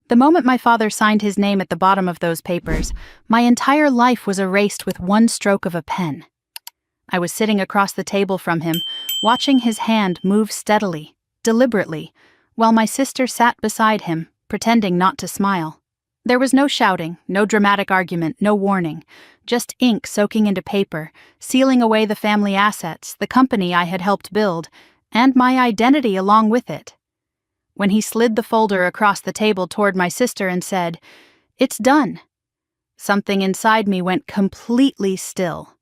The moment my father signed his name at the bottom of those papers, my entire life was erased with one stroke of a pen. I was sitting across the table from him, watching his hand move steadily, deliberately, while my sister sat beside him, pretending not to smile. There was no shouting, no dramatic argument, no warning, just ink soaking into paper, sealing away the family assets, the company I had helped build, and my identity along with it. When he slid the folder across the table toward my sister and said, "It's done," something inside me went completely still.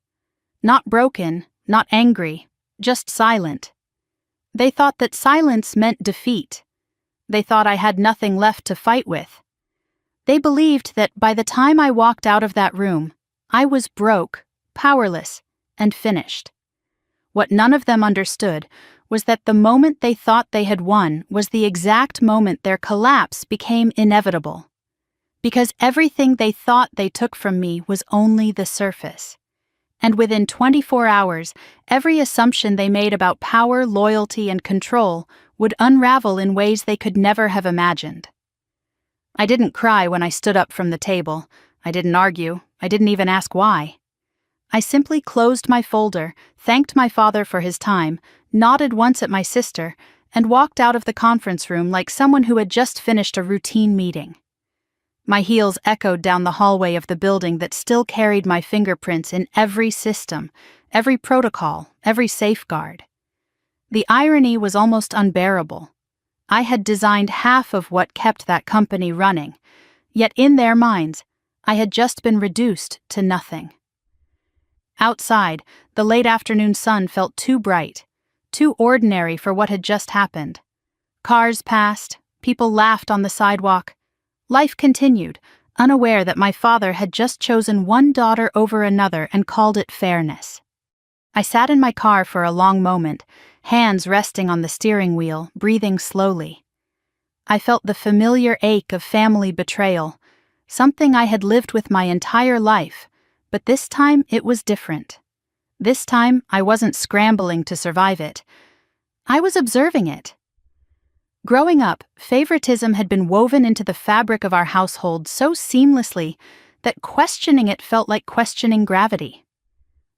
Not broken, not angry, just silent. They thought that silence meant defeat. They thought I had nothing left to fight with. They believed that by the time I walked out of that room, I was broke, powerless, and finished. What none of them understood was that the moment they thought they had won was the exact moment their collapse became inevitable. Because everything they thought they took from me was only the surface. And within 24 hours, every assumption they made about power, loyalty, and control would unravel in ways they could never have imagined. I didn't cry when I stood up from the table. I didn't argue. I didn't even ask why. I simply closed my folder, thanked my father for his time, nodded once at my sister, and walked out of the conference room like someone who had just finished a routine meeting. My heels echoed down the hallway of the building that still carried my fingerprints in every system, every protocol, every safeguard. The irony was almost unbearable. I had designed half of what kept that company running, yet in their minds, I had just been reduced to nothing. Outside, the late afternoon sun felt too bright, too ordinary for what had just happened. Cars passed, people laughed on the sidewalk. Life continued, unaware that my father had just chosen one daughter over another and called it fairness. I sat in my car for a long moment, hands resting on the steering wheel, breathing slowly. I felt the familiar ache of family betrayal, something I had lived with my entire life, but this time it was different. This time I wasn't scrambling to survive it. I was observing it. Growing up, favoritism had been woven into the fabric of our household so seamlessly that questioning it felt like questioning gravity.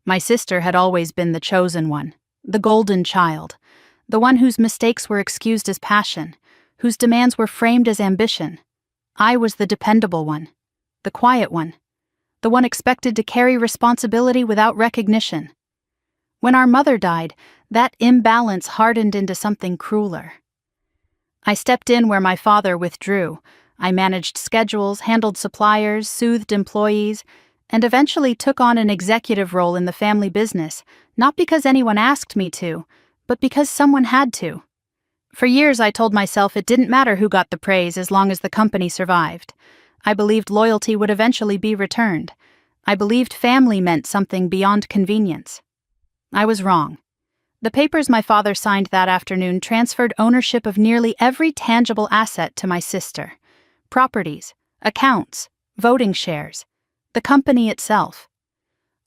My sister had always been the chosen one, the golden child, the one whose mistakes were excused as passion, whose demands were framed as ambition. I was the dependable one, the quiet one, the one expected to carry responsibility without recognition. When our mother died, that imbalance hardened into something crueler. I stepped in where my father withdrew. I managed schedules, handled suppliers, soothed employees, and eventually took on an executive role in the family business, not because anyone asked me to, but because someone had to. For years I told myself it didn't matter who got the praise as long as the company survived. I believed loyalty would eventually be returned. I believed family meant something beyond convenience. I was wrong. The papers my father signed that afternoon transferred ownership of nearly every tangible asset to my sister. Properties, accounts, voting shares, the company itself.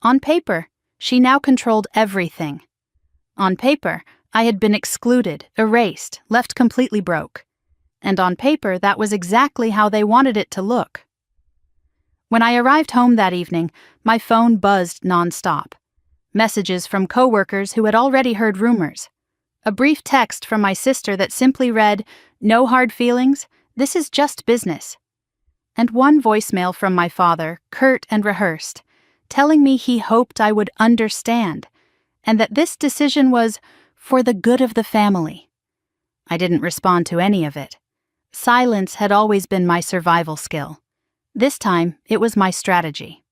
On paper, she now controlled everything. On paper, I had been excluded, erased, left completely broke. And on paper, that was exactly how they wanted it to look. When I arrived home that evening, my phone buzzed nonstop. Messages from coworkers who had already heard rumors. A brief text from my sister that simply read, "No hard feelings, this is just business." And one voicemail from my father, curt and rehearsed, telling me he hoped I would understand, and that this decision was for the good of the family. I didn't respond to any of it. Silence had always been my survival skill. This time, it was my strategy.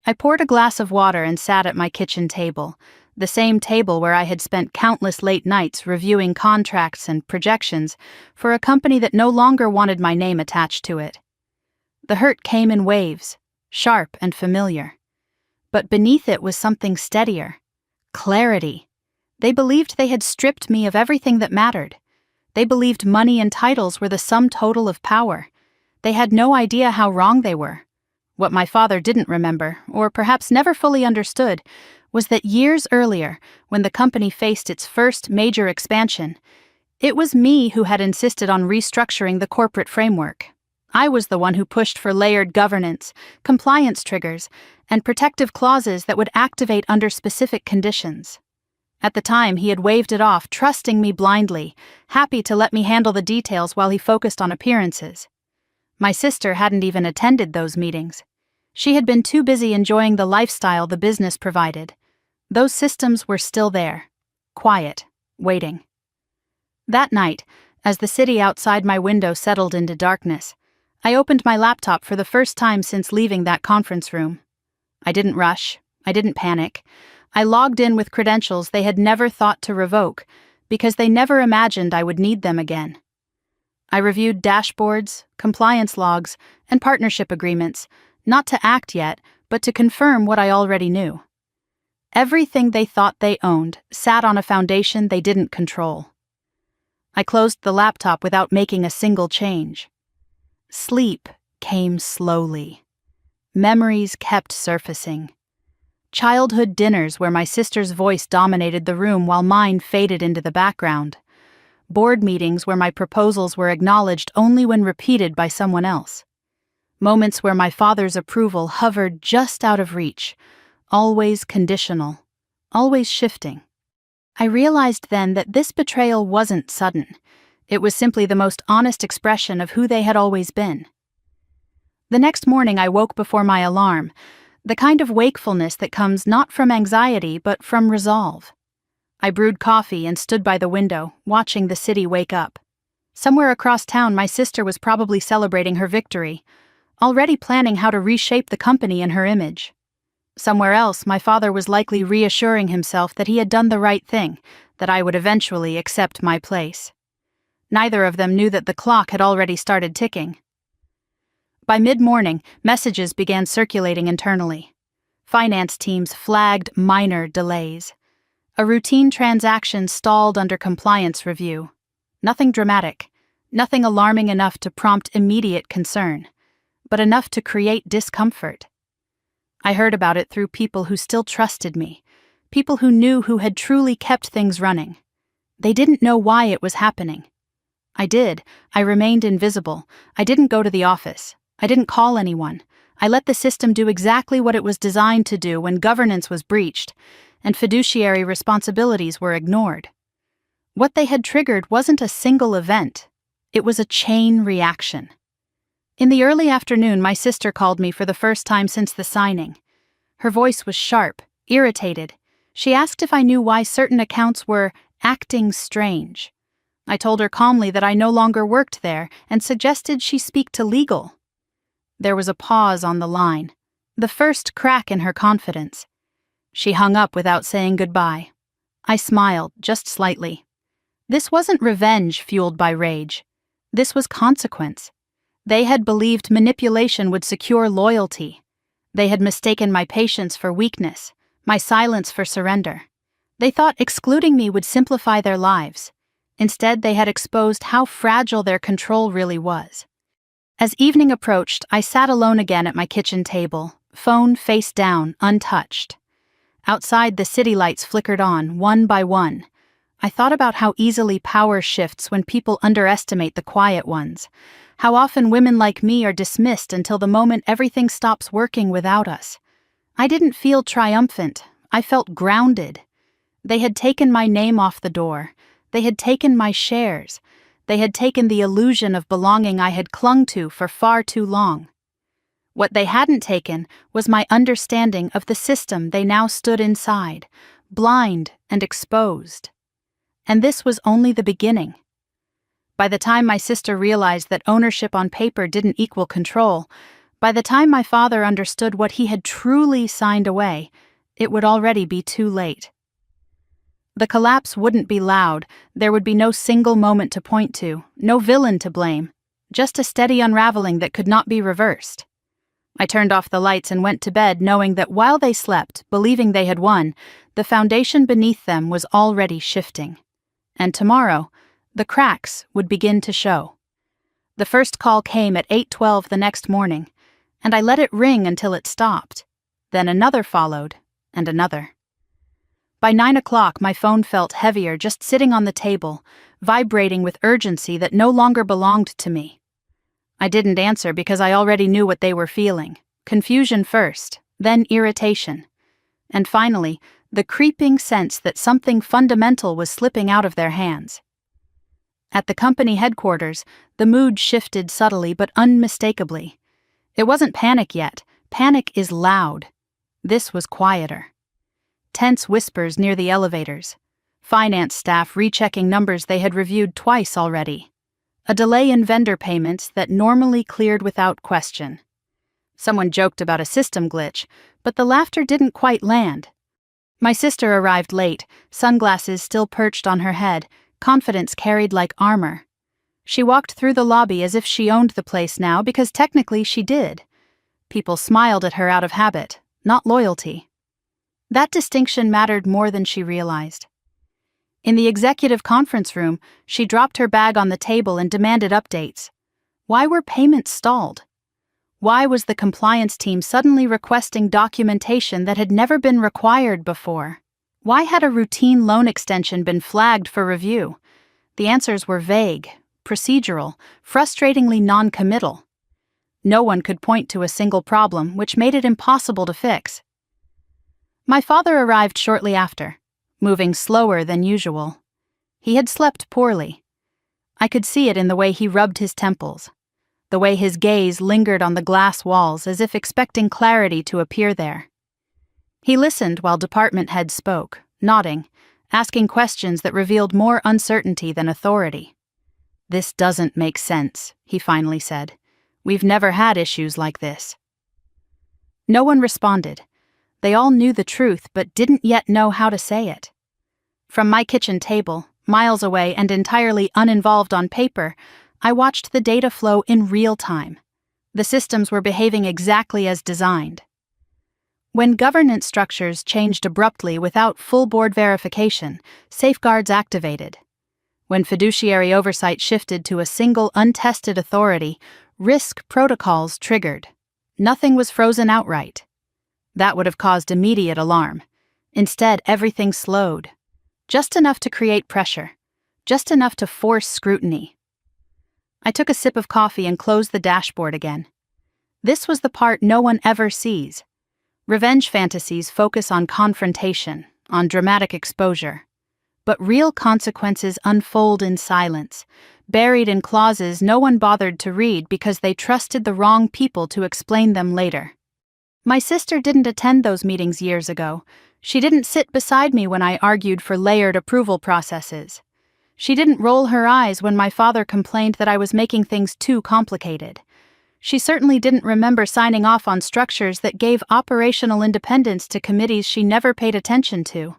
I poured a glass of water and sat at my kitchen table, the same table where I had spent countless late nights reviewing contracts and projections for a company that no longer wanted my name attached to it. The hurt came in waves, sharp and familiar. But beneath it was something steadier. Clarity. They believed they had stripped me of everything that mattered. They believed money and titles were the sum total of power. They had no idea how wrong they were. What my father didn't remember, or perhaps never fully understood, was that years earlier, when the company faced its first major expansion, it was me who had insisted on restructuring the corporate framework. I was the one who pushed for layered governance, compliance triggers, and protective clauses that would activate under specific conditions. At the time, he had waved it off, trusting me blindly, happy to let me handle the details while he focused on appearances. My sister hadn't even attended those meetings. She had been too busy enjoying the lifestyle the business provided. Those systems were still there, quiet, waiting. That night, as the city outside my window settled into darkness, I opened my laptop for the first time since leaving that conference room. I didn't rush. I didn't panic. I logged in with credentials they had never thought to revoke because they never imagined I would need them again. I reviewed dashboards, compliance logs, and partnership agreements, not to act yet, but to confirm what I already knew. Everything they thought they owned sat on a foundation they didn't control. I closed the laptop without making a single change. Sleep came slowly. Memories kept surfacing. Childhood dinners where my sister's voice dominated the room while mine faded into the background. Board meetings where my proposals were acknowledged only when repeated by someone else. Moments where my father's approval hovered just out of reach, always conditional, always shifting. I realized then that this betrayal wasn't sudden. It was simply the most honest expression of who they had always been. The next morning I woke before my alarm, the kind of wakefulness that comes not from anxiety but from resolve. I brewed coffee and stood by the window, watching the city wake up. Somewhere across town my sister was probably celebrating her victory, already planning how to reshape the company in her image. Somewhere else my father was likely reassuring himself that he had done the right thing, that I would eventually accept my place. Neither of them knew that the clock had already started ticking. By mid-morning, messages began circulating internally. Finance teams flagged minor delays. A routine transaction stalled under compliance review. Nothing dramatic, nothing alarming enough to prompt immediate concern, but enough to create discomfort. I heard about it through people who still trusted me, people who knew who had truly kept things running. They didn't know why it was happening. I did. I remained invisible. I didn't go to the office. I didn't call anyone. I let the system do exactly what it was designed to do when governance was breached and fiduciary responsibilities were ignored. What they had triggered wasn't a single event. It was a chain reaction. In the early afternoon, my sister called me for the first time since the signing. Her voice was sharp, irritated. She asked if I knew why certain accounts were acting strange. I told her calmly that I no longer worked there and suggested she speak to legal. There was a pause on the line, the first crack in her confidence. She hung up without saying goodbye. I smiled, just slightly. This wasn't revenge fueled by rage. This was consequence. They had believed manipulation would secure loyalty. They had mistaken my patience for weakness, my silence for surrender. They thought excluding me would simplify their lives. Instead, they had exposed how fragile their control really was. As evening approached, I sat alone again at my kitchen table, phone face down, untouched. Outside, the city lights flickered on, one by one. I thought about how easily power shifts when people underestimate the quiet ones, how often women like me are dismissed until the moment everything stops working without us. I didn't feel triumphant. I felt grounded. They had taken my name off the door. They had taken my shares. They had taken the illusion of belonging I had clung to for far too long. What they hadn't taken was my understanding of the system they now stood inside, blind and exposed. And this was only the beginning. By the time my sister realized that ownership on paper didn't equal control, by the time my father understood what he had truly signed away, it would already be too late. The collapse wouldn't be loud. There would be no single moment to point to, no villain to blame, just a steady unraveling that could not be reversed. I turned off the lights and went to bed knowing that while they slept, believing they had won, the foundation beneath them was already shifting. And tomorrow, the cracks would begin to show. The first call came at 8:12 the next morning, and I let it ring until it stopped. Then another followed, and another. By 9 o'clock, my phone felt heavier just sitting on the table, vibrating with urgency that no longer belonged to me. I didn't answer because I already knew what they were feeling. Confusion first, then irritation. And finally, the creeping sense that something fundamental was slipping out of their hands. At the company headquarters, the mood shifted subtly but unmistakably. It wasn't panic yet. Panic is loud. This was quieter. Tense whispers near the elevators. Finance staff rechecking numbers they had reviewed twice already. A delay in vendor payments that normally cleared without question. Someone joked about a system glitch, but the laughter didn't quite land. My sister arrived late, sunglasses still perched on her head, confidence carried like armor. She walked through the lobby as if she owned the place now because technically she did. People smiled at her out of habit, not loyalty. That distinction mattered more than she realized. In the executive conference room, she dropped her bag on the table and demanded updates. Why were payments stalled? Why was the compliance team suddenly requesting documentation that had never been required before? Why had a routine loan extension been flagged for review? The answers were vague, procedural, frustratingly non-committal. No one could point to a single problem, which made it impossible to fix. My father arrived shortly after, moving slower than usual. He had slept poorly. I could see it in the way he rubbed his temples, the way his gaze lingered on the glass walls as if expecting clarity to appear there. He listened while department heads spoke, nodding, asking questions that revealed more uncertainty than authority. "This doesn't make sense," he finally said. "We've never had issues like this." No one responded. They all knew the truth but didn't yet know how to say it. From my kitchen table, miles away and entirely uninvolved on paper, I watched the data flow in real time. The systems were behaving exactly as designed. When governance structures changed abruptly without full board verification, safeguards activated. When fiduciary oversight shifted to a single untested authority, risk protocols triggered. Nothing was frozen outright. That would have caused immediate alarm. Instead, everything slowed. Just enough to create pressure. Just enough to force scrutiny. I took a sip of coffee and closed the dashboard again. This was the part no one ever sees. Revenge fantasies focus on confrontation, on dramatic exposure. But real consequences unfold in silence, buried in clauses no one bothered to read because they trusted the wrong people to explain them later. My sister didn't attend those meetings years ago. She didn't sit beside me when I argued for layered approval processes. She didn't roll her eyes when my father complained that I was making things too complicated. She certainly didn't remember signing off on structures that gave operational independence to committees she never paid attention to.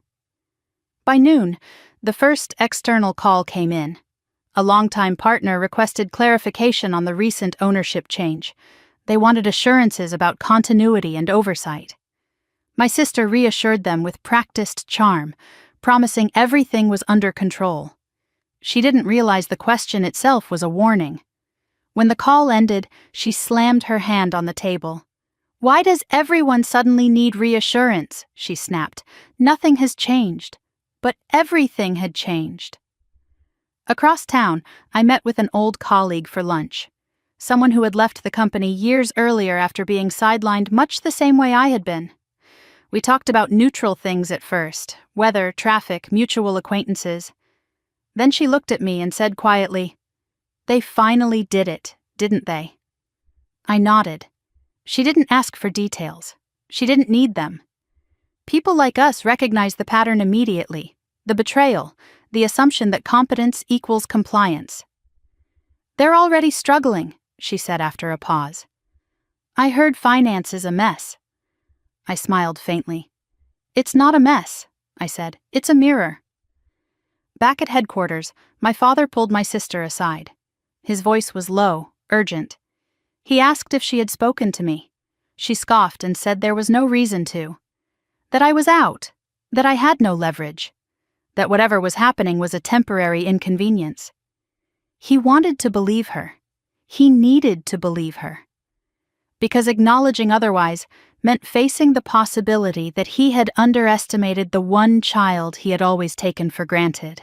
By noon, the first external call came in. A longtime partner requested clarification on the recent ownership change. They wanted assurances about continuity and oversight. My sister reassured them with practiced charm, promising everything was under control. She didn't realize the question itself was a warning. When the call ended, she slammed her hand on the table. "Why does everyone suddenly need reassurance?" she snapped. "Nothing has changed." But everything had changed. Across town, I met with an old colleague for lunch. Someone who had left the company years earlier after being sidelined much the same way I had been. We talked about neutral things at first, weather, traffic, mutual acquaintances. Then she looked at me and said quietly, "They finally did it, didn't they?" I nodded. She didn't ask for details. She didn't need them. People like us recognize the pattern immediately, the betrayal, the assumption that competence equals compliance. "They're already struggling," she said after a pause. "I heard finance is a mess." I smiled faintly. "It's not a mess," I said. "It's a mirror." Back at headquarters, my father pulled my sister aside. His voice was low, urgent. He asked if she had spoken to me. She scoffed and said there was no reason to. That I was out, that I had no leverage, that whatever was happening was a temporary inconvenience. He wanted to believe her. He needed to believe her. Because acknowledging otherwise meant facing the possibility that he had underestimated the one child he had always taken for granted.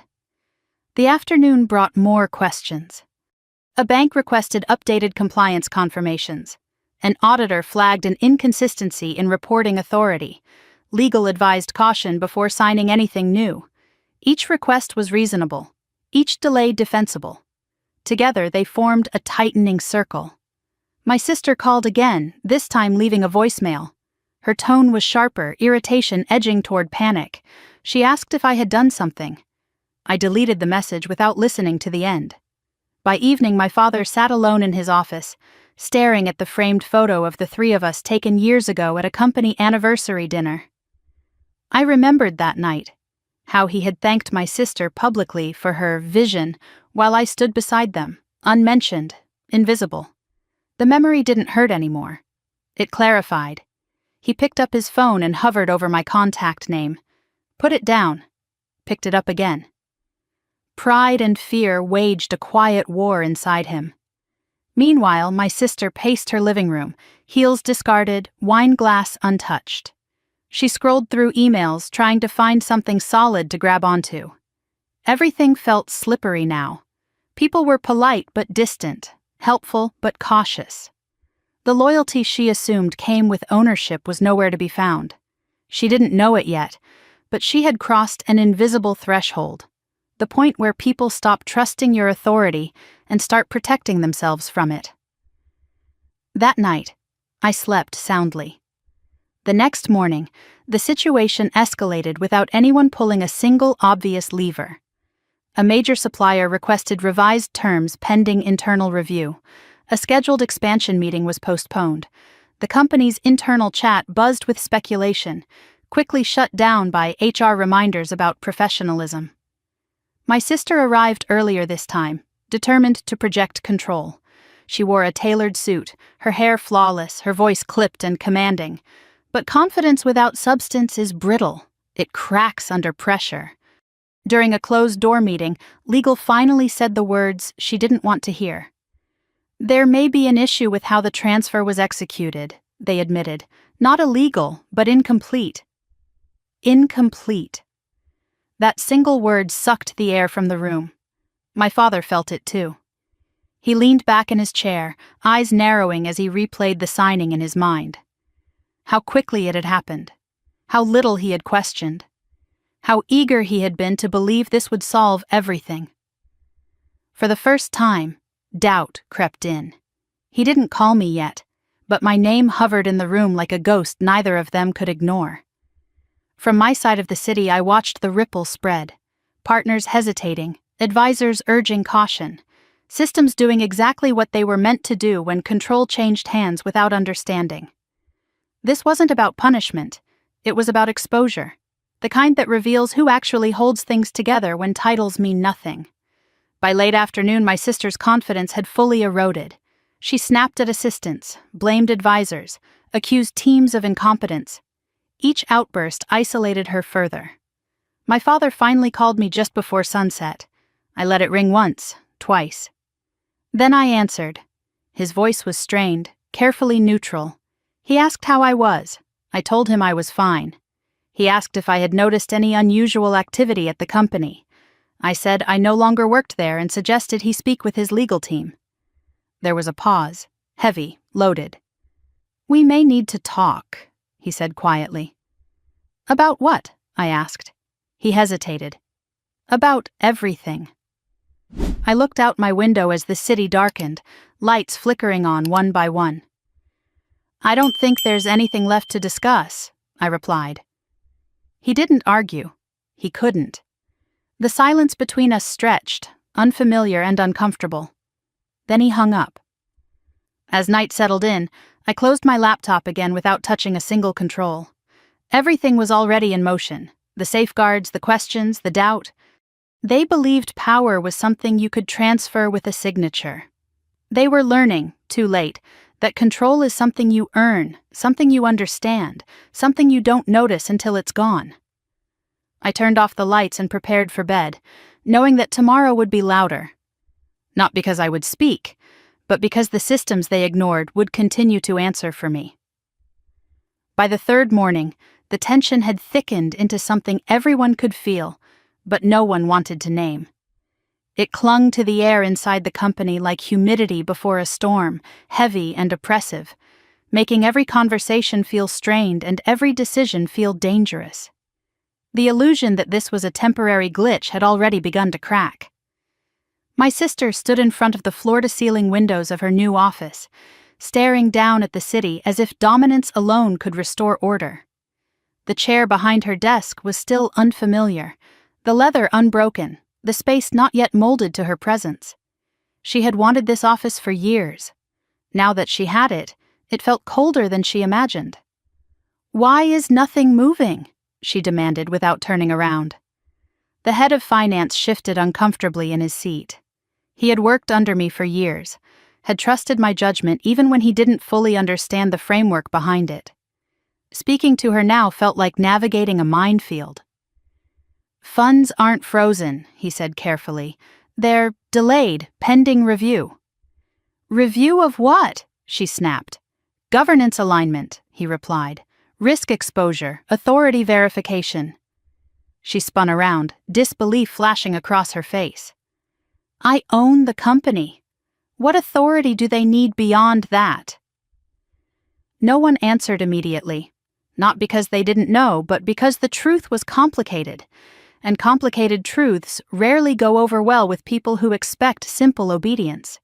The afternoon brought more questions. A bank requested updated compliance confirmations. An auditor flagged an inconsistency in reporting authority. Legal advised caution before signing anything new. Each request was reasonable, each delay defensible. Together they formed a tightening circle. My sister called again, this time leaving a voicemail. Her tone was sharper, irritation edging toward panic. She asked if I had done something. I deleted the message without listening to the end. By evening, my father sat alone in his office, staring at the framed photo of the three of us taken years ago at a company anniversary dinner. I remembered that night, how he had thanked my sister publicly for her vision while I stood beside them, unmentioned, invisible. The memory didn't hurt anymore. It clarified. He picked up his phone and hovered over my contact name. Put it down. Picked it up again. Pride and fear waged a quiet war inside him. Meanwhile, my sister paced her living room, heels discarded, wine glass untouched. She scrolled through emails, trying to find something solid to grab onto. Everything felt slippery now. People were polite but distant, helpful but cautious. The loyalty she assumed came with ownership was nowhere to be found. She didn't know it yet, but she had crossed an invisible threshold, the point where people stop trusting your authority and start protecting themselves from it. That night, I slept soundly. The next morning, the situation escalated without anyone pulling a single obvious lever. A major supplier requested revised terms pending internal review. A scheduled expansion meeting was postponed. The company's internal chat buzzed with speculation, quickly shut down by HR reminders about professionalism. My sister arrived earlier this time, determined to project control. She wore a tailored suit, her hair flawless, her voice clipped and commanding. But confidence without substance is brittle. It cracks under pressure. During a closed-door meeting, legal finally said the words she didn't want to hear. There may be an issue with how the transfer was executed, they admitted. Not illegal, but incomplete. Incomplete. That single word sucked the air from the room. My father felt it too. He leaned back in his chair, eyes narrowing as he replayed the signing in his mind. How quickly it had happened. How little he had questioned. How eager he had been to believe this would solve everything. For the first time, doubt crept in. He didn't call me yet, but my name hovered in the room like a ghost neither of them could ignore. From my side of the city, I watched the ripple spread. Partners hesitating, advisors urging caution, systems doing exactly what they were meant to do when control changed hands without understanding. This wasn't about punishment, it was about exposure, the kind that reveals who actually holds things together when titles mean nothing. By late afternoon, my sister's confidence had fully eroded. She snapped at assistants, blamed advisors, accused teams of incompetence. Each outburst isolated her further. My father finally called me just before sunset. I let it ring once, twice. Then I answered. His voice was strained, carefully neutral. He asked how I was. I told him I was fine. He asked if I had noticed any unusual activity at the company. I said I no longer worked there and suggested he speak with his legal team. There was a pause, heavy, loaded. "We may need to talk," he said quietly. "About what?" I asked. He hesitated. "About everything." I looked out my window as the city darkened, lights flickering on one by one. "I don't think there's anything left to discuss," I replied. He didn't argue. He couldn't. The silence between us stretched, unfamiliar and uncomfortable. Then he hung up. As night settled in, I closed my laptop again without touching a single control. Everything was already in motion. The safeguards, the questions, the doubt. They believed power was something you could transfer with a signature. They were learning, too late, that control is something you earn, something you understand, something you don't notice until it's gone. I turned off the lights and prepared for bed, knowing that tomorrow would be louder. Not because I would speak, but because the systems they ignored would continue to answer for me. By the third morning, the tension had thickened into something everyone could feel, but no one wanted to name. It clung to the air inside the company like humidity before a storm, heavy and oppressive, making every conversation feel strained and every decision feel dangerous. The illusion that this was a temporary glitch had already begun to crack. My sister stood in front of the floor-to-ceiling windows of her new office, staring down at the city as if dominance alone could restore order. The chair behind her desk was still unfamiliar, the leather unbroken, the space not yet molded to her presence. She had wanted this office for years. Now that she had it, it felt colder than she imagined. "Why is nothing moving?" she demanded without turning around. The head of finance shifted uncomfortably in his seat. He had worked under me for years, had trusted my judgment even when he didn't fully understand the framework behind it. Speaking to her now felt like navigating a minefield. "Funds aren't frozen," he said carefully. "They're delayed, pending review." "Review of what?" she snapped. "Governance alignment," he replied. "Risk exposure, authority verification." She spun around, disbelief flashing across her face. "I own the company. What authority do they need beyond that?" No one answered immediately, not because they didn't know, but because the truth was complicated, and complicated truths rarely go over well with people who expect simple obedience.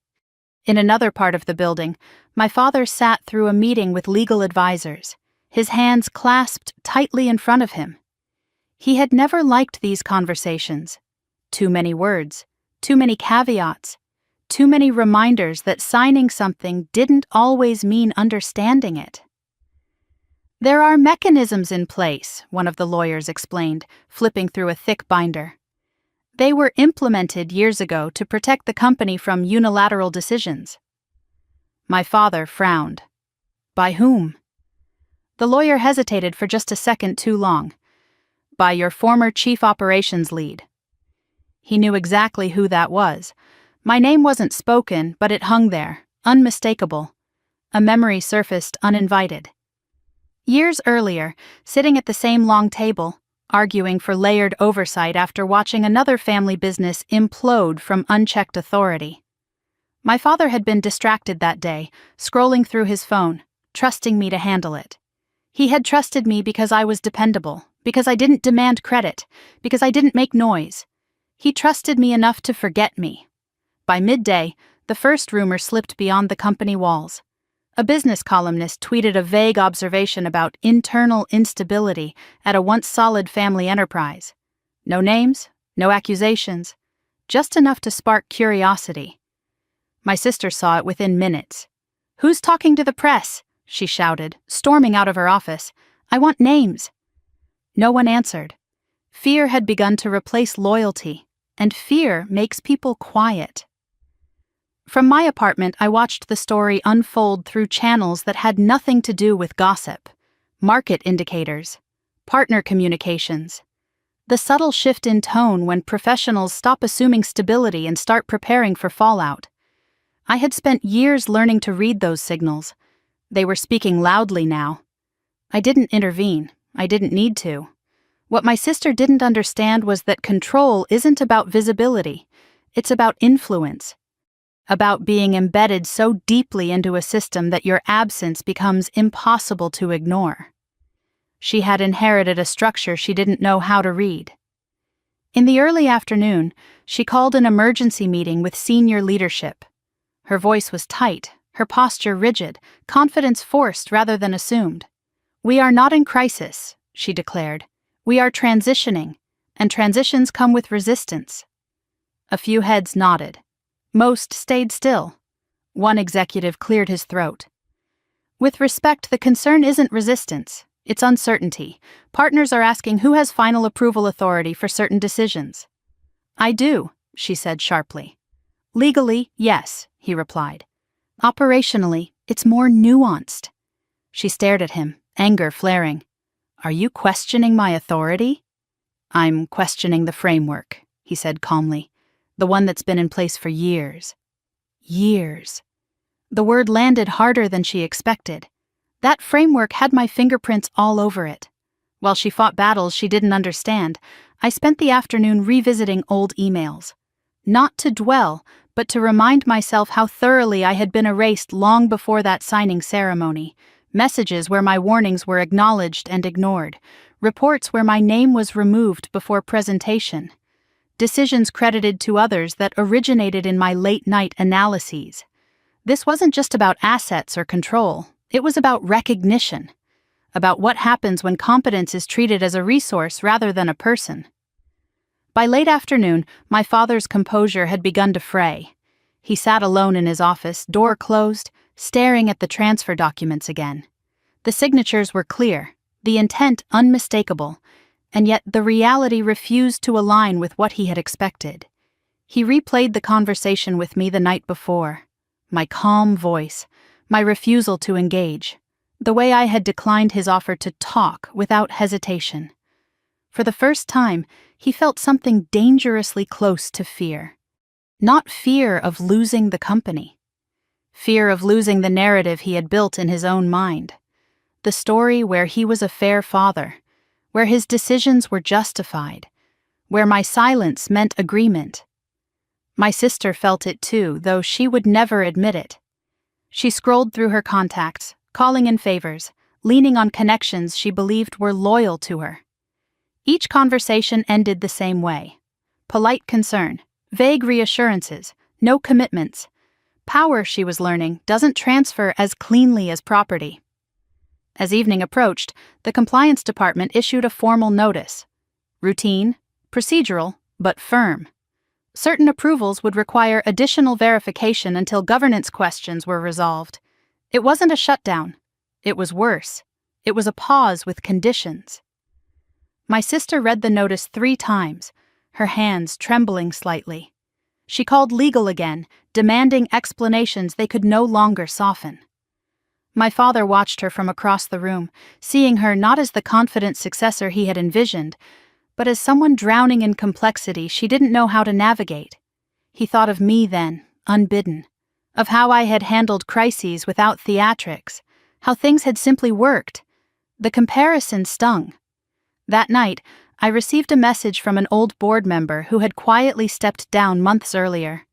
In another part of the building, my father sat through a meeting with legal advisors, his hands clasped tightly in front of him. He had never liked these conversations. Too many words, too many caveats, too many reminders that signing something didn't always mean understanding it. "There are mechanisms in place," one of the lawyers explained, flipping through a thick binder. "They were implemented years ago to protect the company from unilateral decisions." My father frowned. "By whom?" The lawyer hesitated for just a second too long. "By your former chief operations lead." He knew exactly who that was. My name wasn't spoken, but it hung there, unmistakable. A memory surfaced uninvited. Years earlier, sitting at the same long table, arguing for layered oversight after watching another family business implode from unchecked authority. My father had been distracted that day, scrolling through his phone, trusting me to handle it. He had trusted me because I was dependable, because I didn't demand credit, because I didn't make noise. He trusted me enough to forget me. By midday, the first rumor slipped beyond the company walls. A business columnist tweeted a vague observation about internal instability at a once solid family enterprise. No names, no accusations, just enough to spark curiosity. My sister saw it within minutes. "Who's talking to the press?" she shouted, storming out of her office. "I want names." No one answered. Fear had begun to replace loyalty, and fear makes people quiet. From my apartment, I watched the story unfold through channels that had nothing to do with gossip, market indicators, partner communications. The subtle shift in tone when professionals stop assuming stability and start preparing for fallout. I had spent years learning to read those signals. They were speaking loudly now. I didn't intervene. I didn't need to. What my sister didn't understand was that control isn't about visibility. It's about influence. About being embedded so deeply into a system that your absence becomes impossible to ignore. She had inherited a structure she didn't know how to read. In the early afternoon, she called an emergency meeting with senior leadership. Her voice was tight, her posture rigid, confidence forced rather than assumed. "We are not in crisis," she declared. "We are transitioning, and transitions come with resistance." A few heads nodded. Most stayed still. One executive cleared his throat. "With respect, the concern isn't resistance, it's uncertainty. Partners are asking who has final approval authority for certain decisions." "I do," she said sharply. "Legally, yes," he replied. "Operationally, it's more nuanced." She stared at him, anger flaring. "Are you questioning my authority?" "I'm questioning the framework," he said calmly. "The one that's been in place for years." Years. The word landed harder than she expected. That framework had my fingerprints all over it. While she fought battles she didn't understand, I spent the afternoon revisiting old emails. not to dwell, but to remind myself how thoroughly I had been erased long before that signing ceremony. Messages where my warnings were acknowledged and ignored. Reports where my name was removed before presentation. Decisions credited to others that originated in my late-night analyses. This wasn't just about assets or control. It was about recognition. About what happens when competence is treated as a resource rather than a person. By late afternoon, my father's composure had begun to fray. He sat alone in his office, door closed, staring at the transfer documents again. The signatures were clear, the intent unmistakable, and yet the reality refused to align with what he had expected. He replayed the conversation with me the night before. My calm voice, my refusal to engage, the way I had declined his offer to talk without hesitation. For the first time, he felt something dangerously close to fear. Not fear of losing the company. Fear of losing the narrative he had built in his own mind. The story where he was a fair father, where his decisions were justified, where my silence meant agreement. My sister felt it too, though she would never admit it. She scrolled through her contacts, calling in favors, leaning on connections she believed were loyal to her. Each conversation ended the same way. Polite concern, vague reassurances, no commitments. Power, she was learning, doesn't transfer as cleanly as property. As evening approached, the compliance department issued a formal notice. Routine, procedural, but firm. Certain approvals would require additional verification until governance questions were resolved. It wasn't a shutdown. It was worse. It was a pause with conditions. My sister read the notice 3 times, her hands trembling slightly. She called legal again, demanding explanations they could no longer soften. My father watched her from across the room, seeing her not as the confident successor he had envisioned, but as someone drowning in complexity she didn't know how to navigate. He thought of me then, unbidden, of how I had handled crises without theatrics, how things had simply worked. The comparison stung. That night, I received a message from an old board member who had quietly stepped down months earlier.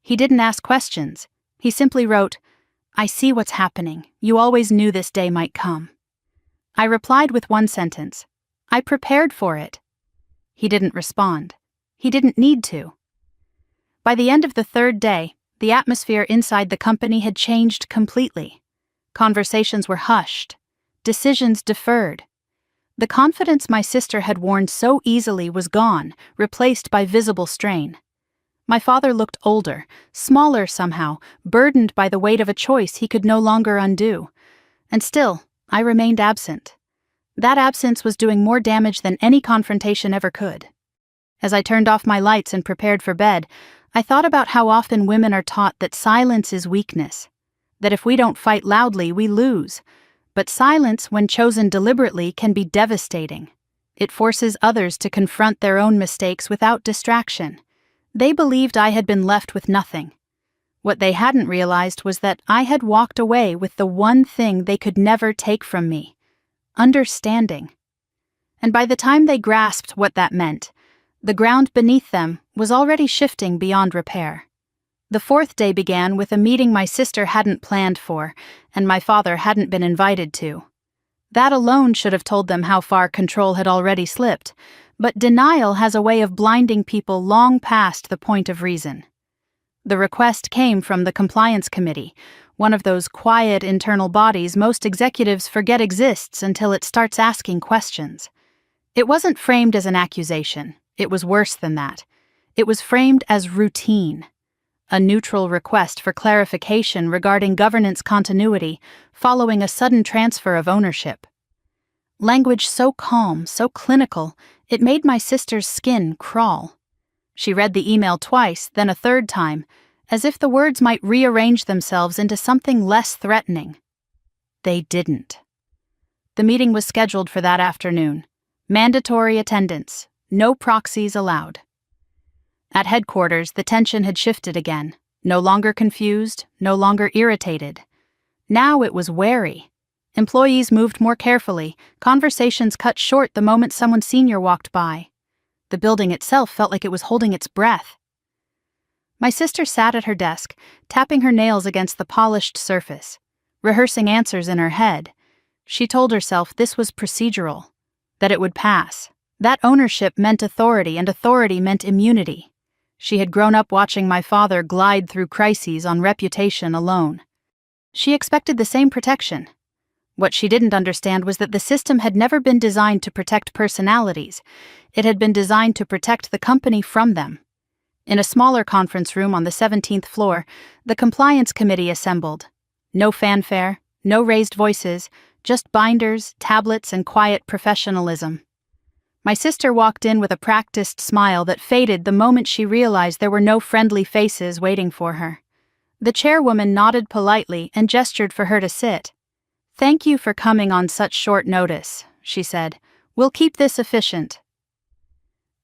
He didn't ask questions. He simply wrote, "I see what's happening. You always knew this day might come." I replied with one sentence, "I prepared for it." He didn't respond. He didn't need to. By the end of the 3rd day, the atmosphere inside the company had changed completely. Conversations were hushed. Decisions deferred. The confidence my sister had worn so easily was gone, replaced by visible strain. My father looked older, smaller somehow, burdened by the weight of a choice he could no longer undo. And still, I remained absent. That absence was doing more damage than any confrontation ever could. As I turned off my lights and prepared for bed, I thought about how often women are taught that silence is weakness, that if we don't fight loudly, we lose. But silence, when chosen deliberately, can be devastating. It forces others to confront their own mistakes without distraction. They believed I had been left with nothing. What they hadn't realized was that I had walked away with the one thing they could never take from me: understanding. And by the time they grasped what that meant, the ground beneath them was already shifting beyond repair. The 4th day began with a meeting my sister hadn't planned for, and my father hadn't been invited to. That alone should have told them how far control had already slipped, but denial has a way of blinding people long past the point of reason. The request came from the Compliance Committee, one of those quiet internal bodies most executives forget exists until it starts asking questions. It wasn't framed as an accusation. It was worse than that. It was framed as routine. A neutral request for clarification regarding governance continuity following a sudden transfer of ownership. Language so calm, so clinical, it made my sister's skin crawl. She read the email twice, then a 3rd time, as if the words might rearrange themselves into something less threatening. They didn't. The meeting was scheduled for that afternoon. Mandatory attendance, no proxies allowed. At headquarters, the tension had shifted again, no longer confused, no longer irritated. Now it was wary. Employees moved more carefully, conversations cut short the moment someone senior walked by. The building itself felt like it was holding its breath. My sister sat at her desk, tapping her nails against the polished surface, rehearsing answers in her head. She told herself this was procedural, that it would pass. That ownership meant authority, and authority meant immunity. She had grown up watching my father glide through crises on reputation alone. She expected the same protection. What she didn't understand was that the system had never been designed to protect personalities. It had been designed to protect the company from them. In a smaller conference room on the 17th floor, the compliance committee assembled. No fanfare, no raised voices, just binders, tablets, and quiet professionalism. My sister walked in with a practiced smile that faded the moment she realized there were no friendly faces waiting for her. The chairwoman nodded politely and gestured for her to sit. "Thank you for coming on such short notice," she said. "We'll keep this efficient."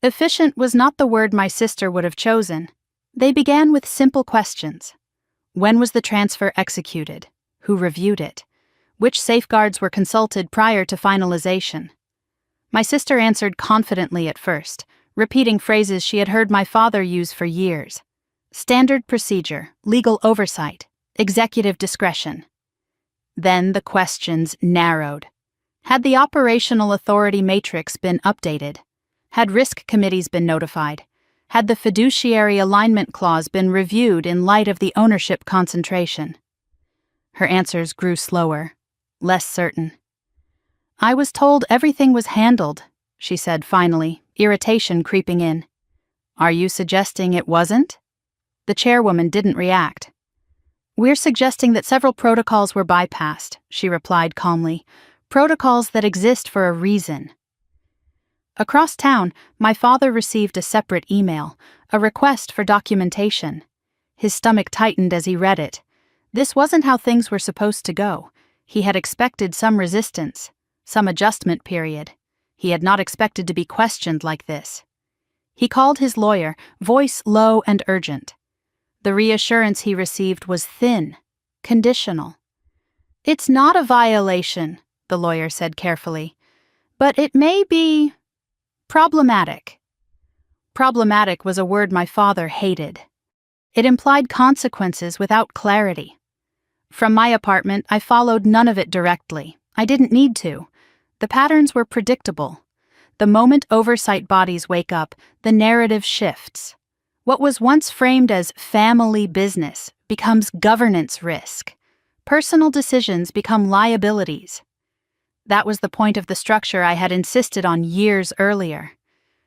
Efficient was not the word my sister would have chosen. They began with simple questions. When was the transfer executed? Who reviewed it? Which safeguards were consulted prior to finalization? My sister answered confidently at first, repeating phrases she had heard my father use for years. Standard procedure, legal oversight, executive discretion. Then the questions narrowed. Had the operational authority matrix been updated? Had risk committees been notified? Had the fiduciary alignment clause been reviewed in light of the ownership concentration? Her answers grew slower, less certain. "I was told everything was handled," she said finally, irritation creeping in. "Are you suggesting it wasn't?" The chairwoman didn't react. "We're suggesting that several protocols were bypassed," she replied calmly. "Protocols that exist for a reason." Across town, my father received a separate email, a request for documentation. His stomach tightened as he read it. This wasn't how things were supposed to go. He had expected some resistance, some adjustment period. He had not expected to be questioned like this. He called his lawyer, voice low and urgent. The reassurance he received was thin, conditional. "It's not a violation," the lawyer said carefully, "but it may be problematic." Problematic was a word my father hated. It implied consequences without clarity. From my apartment, I followed none of it directly. I didn't need to. The patterns were predictable. The moment oversight bodies wake up, the narrative shifts. What was once framed as family business becomes governance risk. Personal decisions become liabilities. That was the point of the structure I had insisted on years earlier.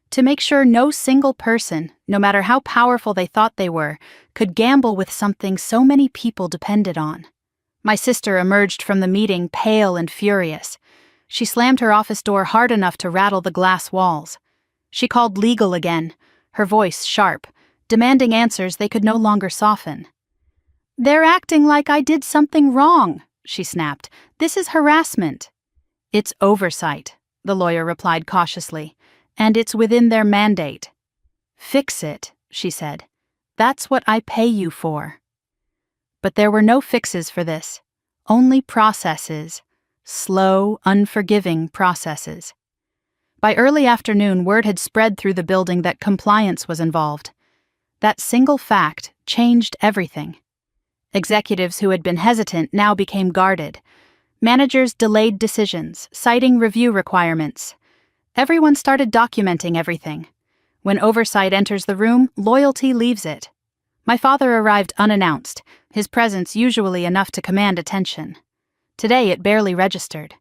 To make sure no single person, no matter how powerful they thought they were, could gamble with something so many people depended on. My sister emerged from the meeting pale and furious. She slammed her office door hard enough to rattle the glass walls. She called legal again, her voice sharp, demanding answers they could no longer soften. "They're acting like I did something wrong," she snapped. "This is harassment." "It's oversight," the lawyer replied cautiously, "and it's within their mandate." "Fix it," she said. "That's what I pay you for." But there were no fixes for this, only processes, slow, unforgiving processes. By early afternoon, word had spread through the building that compliance was involved. That single fact changed everything. Executives who had been hesitant now became guarded. Managers delayed decisions, citing review requirements. Everyone started documenting everything. When oversight enters the room, loyalty leaves it. My father arrived unannounced, his presence usually enough to command attention. Today it barely registered.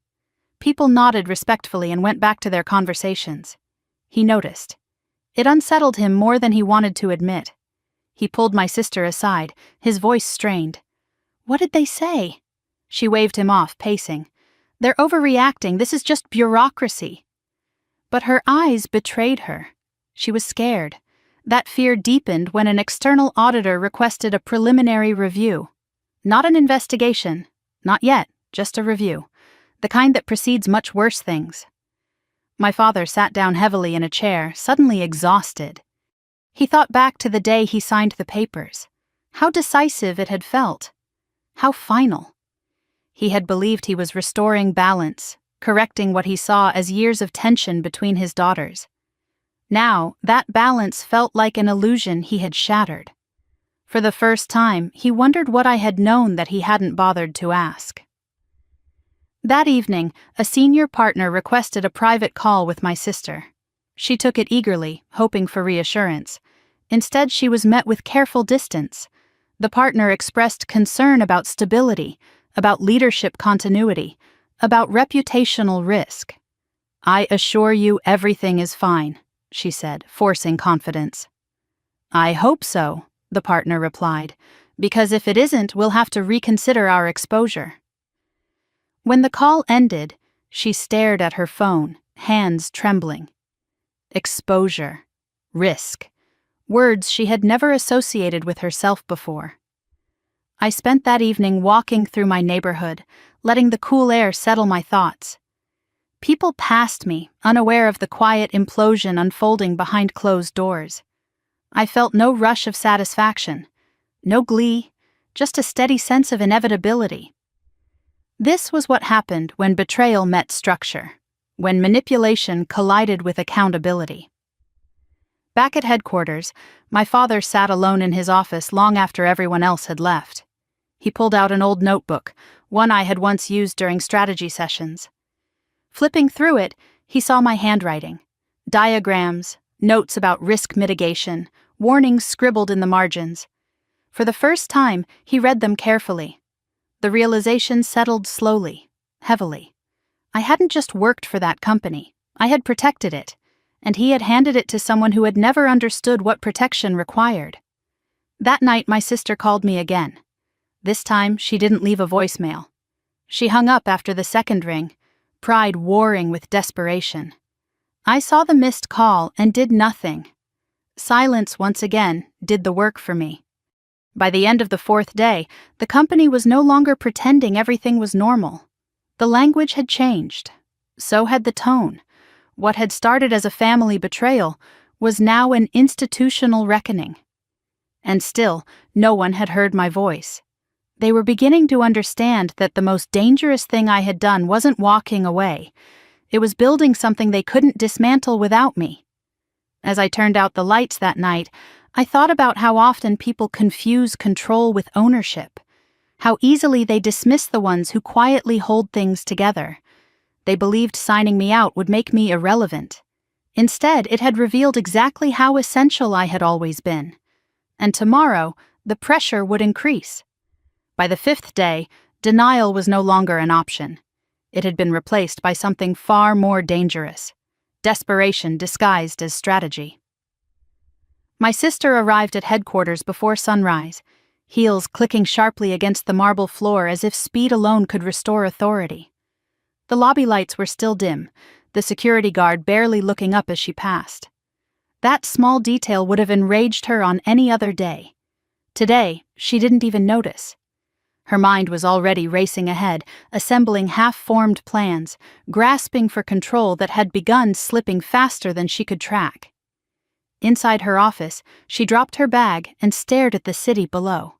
People nodded respectfully and went back to their conversations. He noticed. It unsettled him more than he wanted to admit. He pulled my sister aside, his voice strained. "What did they say?" She waved him off, pacing. "They're overreacting. This is just bureaucracy." But her eyes betrayed her. She was scared. That fear deepened when an external auditor requested a preliminary review. Not an investigation. Not yet, just a review. The kind that precedes much worse things. My father sat down heavily in a chair, suddenly exhausted. He thought back to the day he signed the papers. How decisive it had felt. How final. He had believed he was restoring balance, correcting what he saw as years of tension between his daughters. Now, that balance felt like an illusion he had shattered. For the first time, he wondered what I had known that he hadn't bothered to ask. That evening, a senior partner requested a private call with my sister. She took it eagerly, hoping for reassurance. Instead, she was met with careful distance. The partner expressed concern about stability, about leadership continuity, about reputational risk. "I assure you everything is fine," she said, forcing confidence. "I hope so," the partner replied, "because if it isn't, we'll have to reconsider our exposure." When the call ended, she stared at her phone, hands trembling. Exposure. Risk. Words she had never associated with herself before. I spent that evening walking through my neighborhood, letting the cool air settle my thoughts. People passed me, unaware of the quiet implosion unfolding behind closed doors. I felt no rush of satisfaction, no glee, just a steady sense of inevitability. This was what happened when betrayal met structure, when manipulation collided with accountability. Back at headquarters, my father sat alone in his office long after everyone else had left. He pulled out an old notebook, one I had once used during strategy sessions. Flipping through it, he saw my handwriting. Diagrams, notes about risk mitigation, warnings scribbled in the margins. For the first time, he read them carefully. The realization settled slowly, heavily. I hadn't just worked for that company, I had protected it, and he had handed it to someone who had never understood what protection required. That night, my sister called me again. This time, she didn't leave a voicemail. She hung up after the second ring, pride warring with desperation. I saw the missed call and did nothing. Silence, once again, did the work for me. By the end of the fourth day, the company was no longer pretending everything was normal. The language had changed. So had the tone. What had started as a family betrayal was now an institutional reckoning. And still, no one had heard my voice. They were beginning to understand that the most dangerous thing I had done wasn't walking away. It was building something they couldn't dismantle without me. As I turned out the lights that night, I thought about how often people confuse control with ownership, how easily they dismiss the ones who quietly hold things together. They believed signing me out would make me irrelevant. Instead, it had revealed exactly how essential I had always been. And tomorrow, the pressure would increase. By the fifth day, denial was no longer an option. It had been replaced by something far more dangerous: desperation disguised as strategy. My sister arrived at headquarters before sunrise, heels clicking sharply against the marble floor as if speed alone could restore authority. The lobby lights were still dim, the security guard barely looking up as she passed. That small detail would have enraged her on any other day. Today, she didn't even notice. Her mind was already racing ahead, assembling half-formed plans, grasping for control that had begun slipping faster than she could track. Inside her office, she dropped her bag and stared at the city below.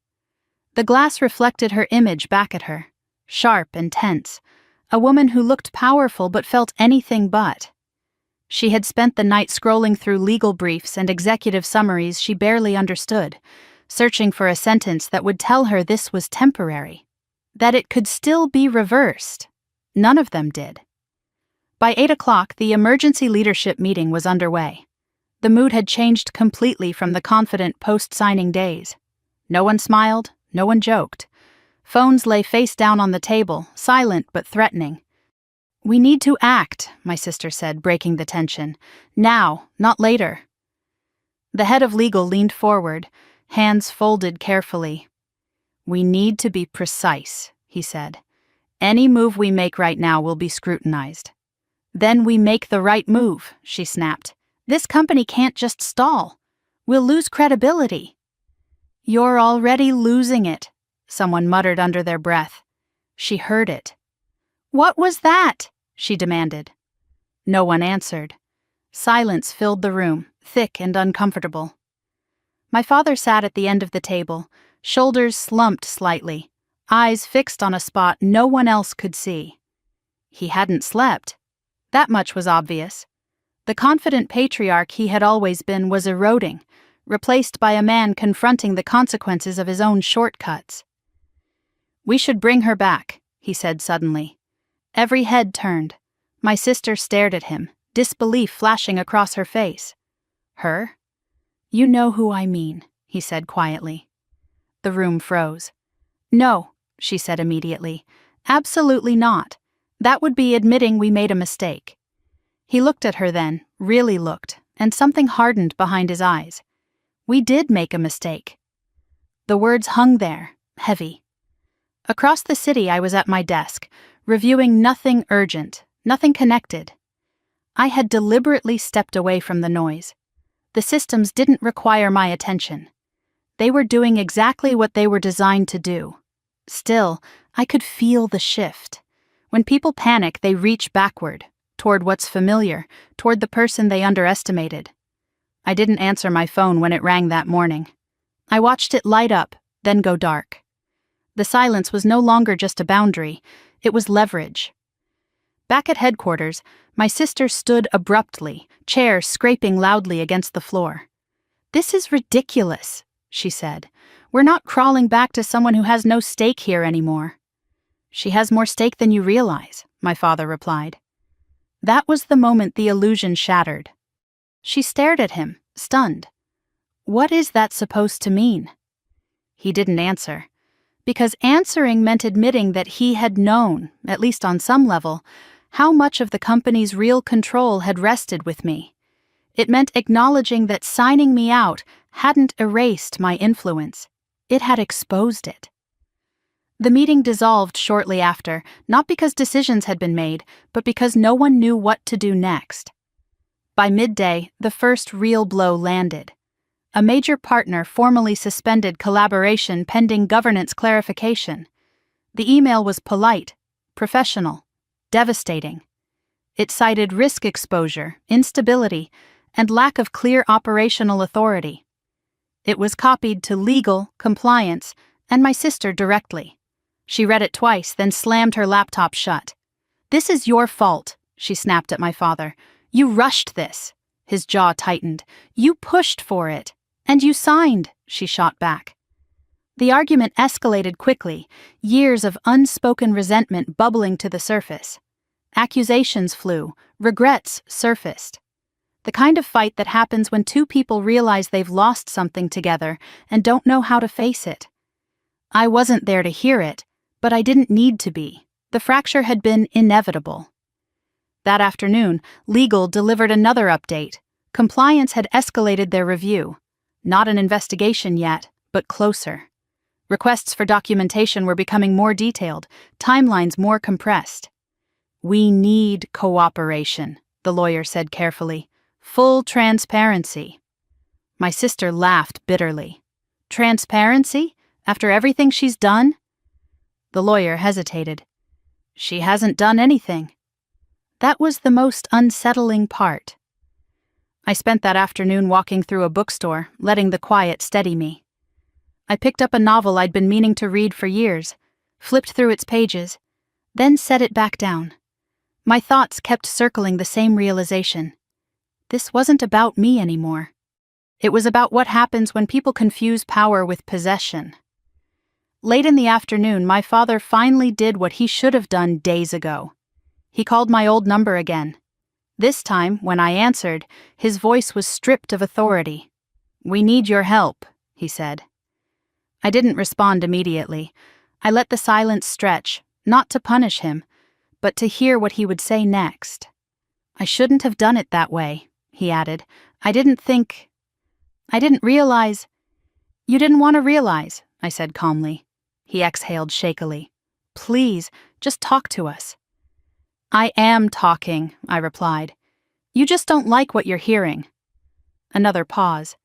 The glass reflected her image back at her, sharp and tense, a woman who looked powerful but felt anything but. She had spent the night scrolling through legal briefs and executive summaries she barely understood, searching for a sentence that would tell her this was temporary, that it could still be reversed. None of them did. By 8 o'clock, the emergency leadership meeting was underway. The mood had changed completely from the confident post-signing days. No one smiled, no one joked. Phones lay face down on the table, silent but threatening. "We need to act," my sister said, breaking the tension. "Now, not later." The head of legal leaned forward, hands folded carefully. "We need to be precise," he said. "Any move we make right now will be scrutinized." "Then we make the right move," she snapped. "This company can't just stall. We'll lose credibility." "You're already losing it," someone muttered under their breath. She heard it. "What was that?" she demanded. No one answered. Silence filled the room, thick and uncomfortable. My father sat at the end of the table, shoulders slumped slightly, eyes fixed on a spot no one else could see. He hadn't slept. That much was obvious. The confident patriarch he had always been was eroding, replaced by a man confronting the consequences of his own shortcuts. "We should bring her back," he said suddenly. Every head turned. My sister stared at him, disbelief flashing across her face. "Her? You know who I mean," he said quietly. The room froze. "No," she said immediately. "Absolutely not. That would be admitting we made a mistake." He looked at her then, really looked, and something hardened behind his eyes. "We did make a mistake." The words hung there, heavy. Across the city I was at my desk, reviewing nothing urgent, nothing connected. I had deliberately stepped away from the noise. The systems didn't require my attention. They were doing exactly what they were designed to do. Still, I could feel the shift. When people panic, they reach backward, toward what's familiar, toward the person they underestimated. I didn't answer my phone when it rang that morning. I watched it light up, then go dark. The silence was no longer just a boundary, it was leverage. Back at headquarters, my sister stood abruptly, chair scraping loudly against the floor. "This is ridiculous," she said. "We're not crawling back to someone who has no stake here anymore." "She has more stake than you realize," my father replied. That was the moment the illusion shattered. She stared at him, stunned. "What is that supposed to mean?" He didn't answer. Because answering meant admitting that he had known, at least on some level, how much of the company's real control had rested with me. It meant acknowledging that signing me out hadn't erased my influence. It had exposed it. The meeting dissolved shortly after, not because decisions had been made, but because no one knew what to do next. By midday, the first real blow landed. A major partner formally suspended collaboration pending governance clarification. The email was polite, professional, devastating. It cited risk exposure, instability, and lack of clear operational authority. It was copied to legal, compliance, and my sister directly. She read it twice, then slammed her laptop shut. "This is your fault," she snapped at my father. "You rushed this." His jaw tightened. "You pushed for it. And you signed," she shot back. The argument escalated quickly, years of unspoken resentment bubbling to the surface. Accusations flew, regrets surfaced. The kind of fight that happens when two people realize they've lost something together and don't know how to face it. I wasn't there to hear it, but I didn't need to be. The fracture had been inevitable. That afternoon, legal delivered another update. Compliance had escalated their review. Not an investigation yet, but closer. Requests for documentation were becoming more detailed, timelines more compressed. "We need cooperation," the lawyer said carefully. "Full transparency." My sister laughed bitterly. "Transparency? After everything she's done?" The lawyer hesitated. "She hasn't done anything." That was the most unsettling part. I spent that afternoon walking through a bookstore, letting the quiet steady me. I picked up a novel I'd been meaning to read for years, flipped through its pages, then set it back down. My thoughts kept circling the same realization. This wasn't about me anymore. It was about what happens when people confuse power with possession. Late in the afternoon, my father finally did what he should have done days ago. He called my old number again. This time, when I answered, his voice was stripped of authority. "We need your help," he said. I didn't respond immediately. I let the silence stretch, not to punish him, but to hear what he would say next. "I shouldn't have done it that way," he added. I didn't realize." "You didn't want to realize," I said calmly. He exhaled shakily. "Please, just talk to us." "I am talking," I replied. "You just don't like what you're hearing." Another pause.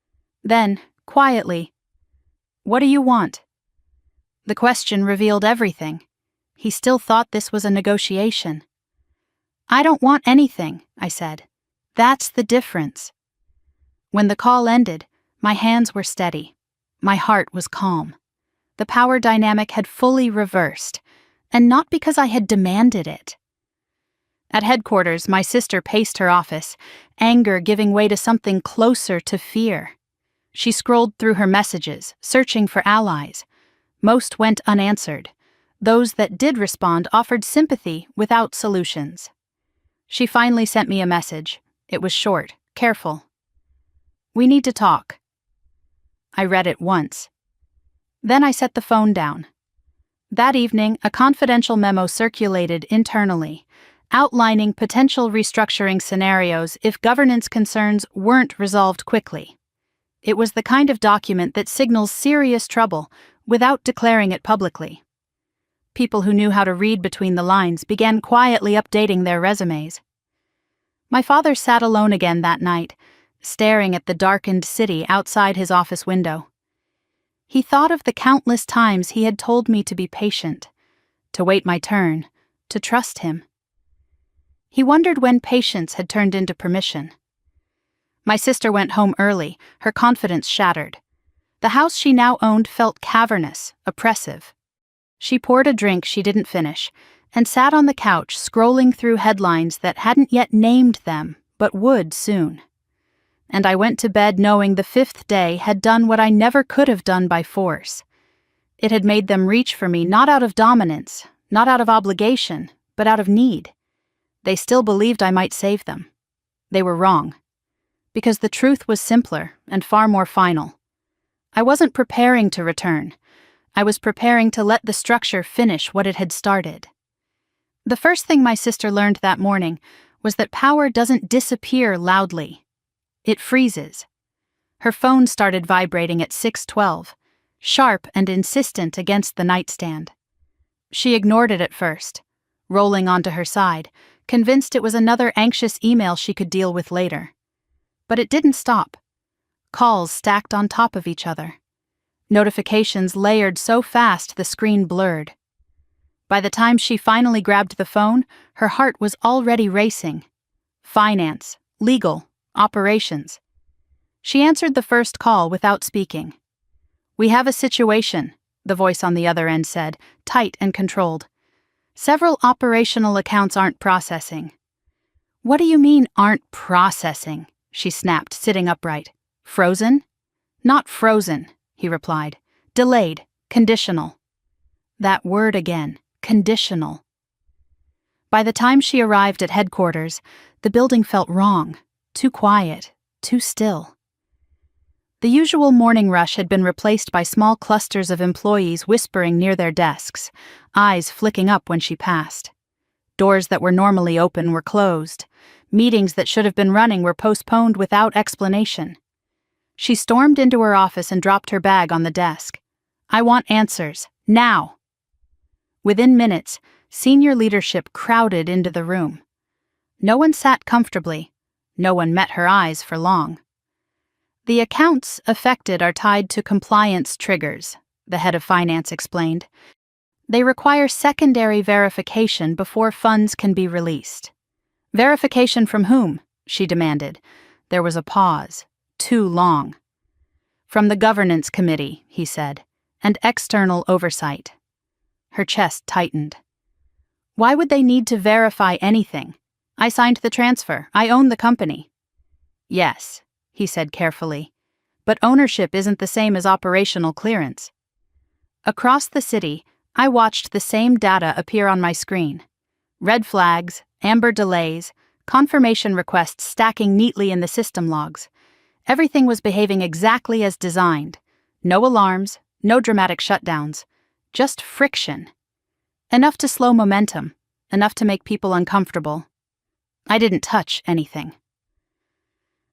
Then, quietly, "What do you want?" The question revealed everything. He still thought this was a negotiation. "I don't want anything," I said. "That's the difference." When the call ended, my hands were steady. My heart was calm. The power dynamic had fully reversed, and not because I had demanded it. At headquarters, my sister paced her office, anger giving way to something closer to fear. She scrolled through her messages, searching for allies. Most went unanswered. Those that did respond offered sympathy without solutions. She finally sent me a message. It was short, careful. "We need to talk." I read it once. Then I set the phone down. That evening, a confidential memo circulated internally, outlining potential restructuring scenarios if governance concerns weren't resolved quickly. It was the kind of document that signals serious trouble without declaring it publicly. People who knew how to read between the lines began quietly updating their resumes. My father sat alone again that night, staring at the darkened city outside his office window. He thought of the countless times he had told me to be patient, to wait my turn, to trust him. He wondered when patience had turned into permission. My sister went home early, her confidence shattered. The house she now owned felt cavernous, oppressive. She poured a drink she didn't finish, and sat on the couch scrolling through headlines that hadn't yet named them, but would soon. And I went to bed knowing the fifth day had done what I never could have done by force. It had made them reach for me not out of dominance, not out of obligation, but out of need. They still believed I might save them. They were wrong. Because the truth was simpler and far more final. I wasn't preparing to return. I was preparing to let the structure finish what it had started. The first thing my sister learned that morning was that power doesn't disappear loudly. It freezes. Her phone started vibrating at 6:12, sharp and insistent against the nightstand. She ignored it at first, rolling onto her side, convinced it was another anxious email she could deal with later. But it didn't stop. Calls stacked on top of each other. Notifications layered so fast the screen blurred. By the time she finally grabbed the phone, her heart was already racing. Finance, legal, operations. She answered the first call without speaking. "We have a situation," the voice on the other end said, tight and controlled. "Several operational accounts aren't processing." "What do you mean, aren't processing?" she snapped, sitting upright. "Frozen?" "Not frozen," he replied. "Delayed, conditional." That word again, conditional. By the time she arrived at headquarters, the building felt wrong, too quiet, too still. The usual morning rush had been replaced by small clusters of employees whispering near their desks, eyes flicking up when she passed. Doors that were normally open were closed. Meetings that should have been running were postponed without explanation. She stormed into her office and dropped her bag on the desk. "I want answers, now!" Within minutes, senior leadership crowded into the room. No one sat comfortably. No one met her eyes for long. "The accounts affected are tied to compliance triggers," the head of finance explained. "They require secondary verification before funds can be released." "Verification from whom?" she demanded. There was a pause, too long. "From the governance committee," he said, "and external oversight." Her chest tightened. "Why would they need to verify anything? I signed the transfer. I own the company." "Yes," he said carefully, "but ownership isn't the same as operational clearance." Across the city, I watched the same data appear on my screen. Red flags, amber delays, confirmation requests stacking neatly in the system logs. Everything was behaving exactly as designed. No alarms, no dramatic shutdowns, just friction. Enough to slow momentum, enough to make people uncomfortable. I didn't touch anything.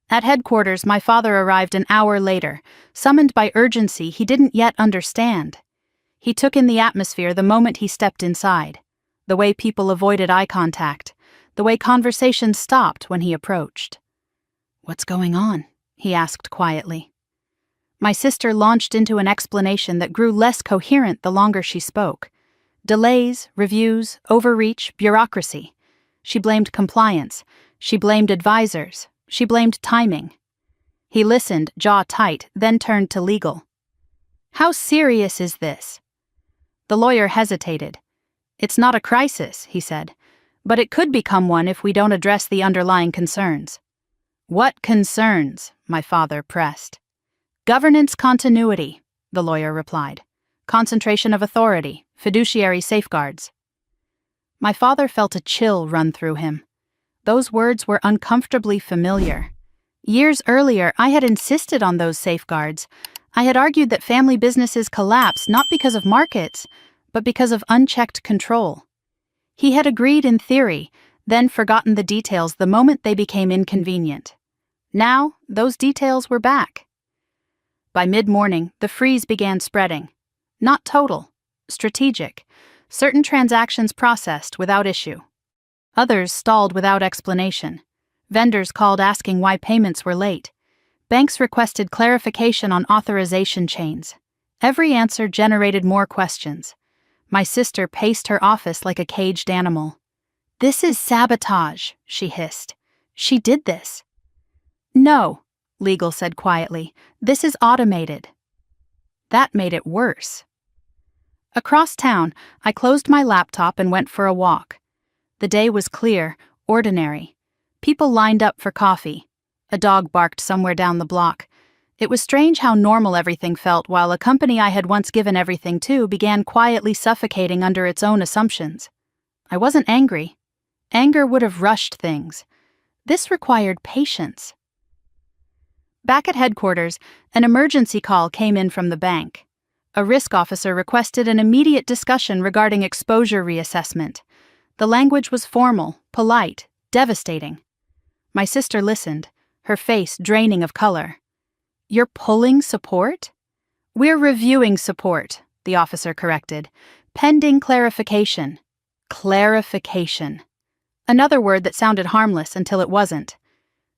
At headquarters, my father arrived an hour later, summoned by urgency he didn't yet understand. He took in the atmosphere the moment he stepped inside, the way people avoided eye contact, the way conversations stopped when he approached. "What's going on?" he asked quietly. My sister launched into an explanation that grew less coherent the longer she spoke. Delays, reviews, overreach, bureaucracy. She blamed compliance. She blamed advisors. She blamed timing. He listened, jaw tight, then turned to legal. "How serious is this?" The lawyer hesitated. "It's not a crisis," he said, "but it could become one if we don't address the underlying concerns." "What concerns?" my father pressed. Governance continuity, the lawyer replied. Concentration of authority, fiduciary safeguards. My father felt a chill run through him. Those words were uncomfortably familiar. Years earlier, I had insisted on those safeguards. I had argued that family businesses collapse not because of markets, but because of unchecked control. He had agreed in theory, then forgotten the details the moment they became inconvenient. Now, those details were back. By mid-morning, the freeze began spreading. Not total, strategic. Certain transactions processed without issue. Others stalled without explanation. Vendors called asking why payments were late. Banks requested clarification on authorization chains. Every answer generated more questions. My sister paced her office like a caged animal. "This is sabotage," she hissed. "She did this." "No," legal said quietly. "This is automated." That made it worse. Across town, I closed my laptop and went for a walk. The day was clear, ordinary. People lined up for coffee. A dog barked somewhere down the block. It was strange how normal everything felt while a company I had once given everything to began quietly suffocating under its own assumptions. I wasn't angry. Anger would have rushed things. This required patience. Back at headquarters, an emergency call came in from the bank. A risk officer requested an immediate discussion regarding exposure reassessment. The language was formal, polite, devastating. My sister listened, her face draining of color. "You're pulling support?" "We're reviewing support," the officer corrected. "Pending clarification." Clarification. Another word that sounded harmless until it wasn't.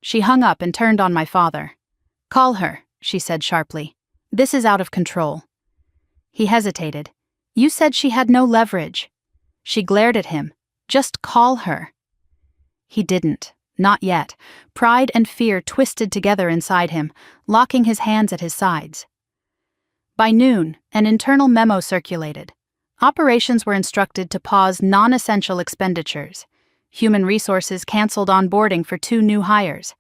She hung up and turned on my father. "Call her," she said sharply. "This is out of control." He hesitated. "You said she had no leverage." She glared at him. "Just call her." He didn't. Not yet. Pride and fear twisted together inside him, locking his hands at his sides. By noon, an internal memo circulated. Operations were instructed to pause non-essential expenditures. Human resources canceled onboarding for 2 new hires.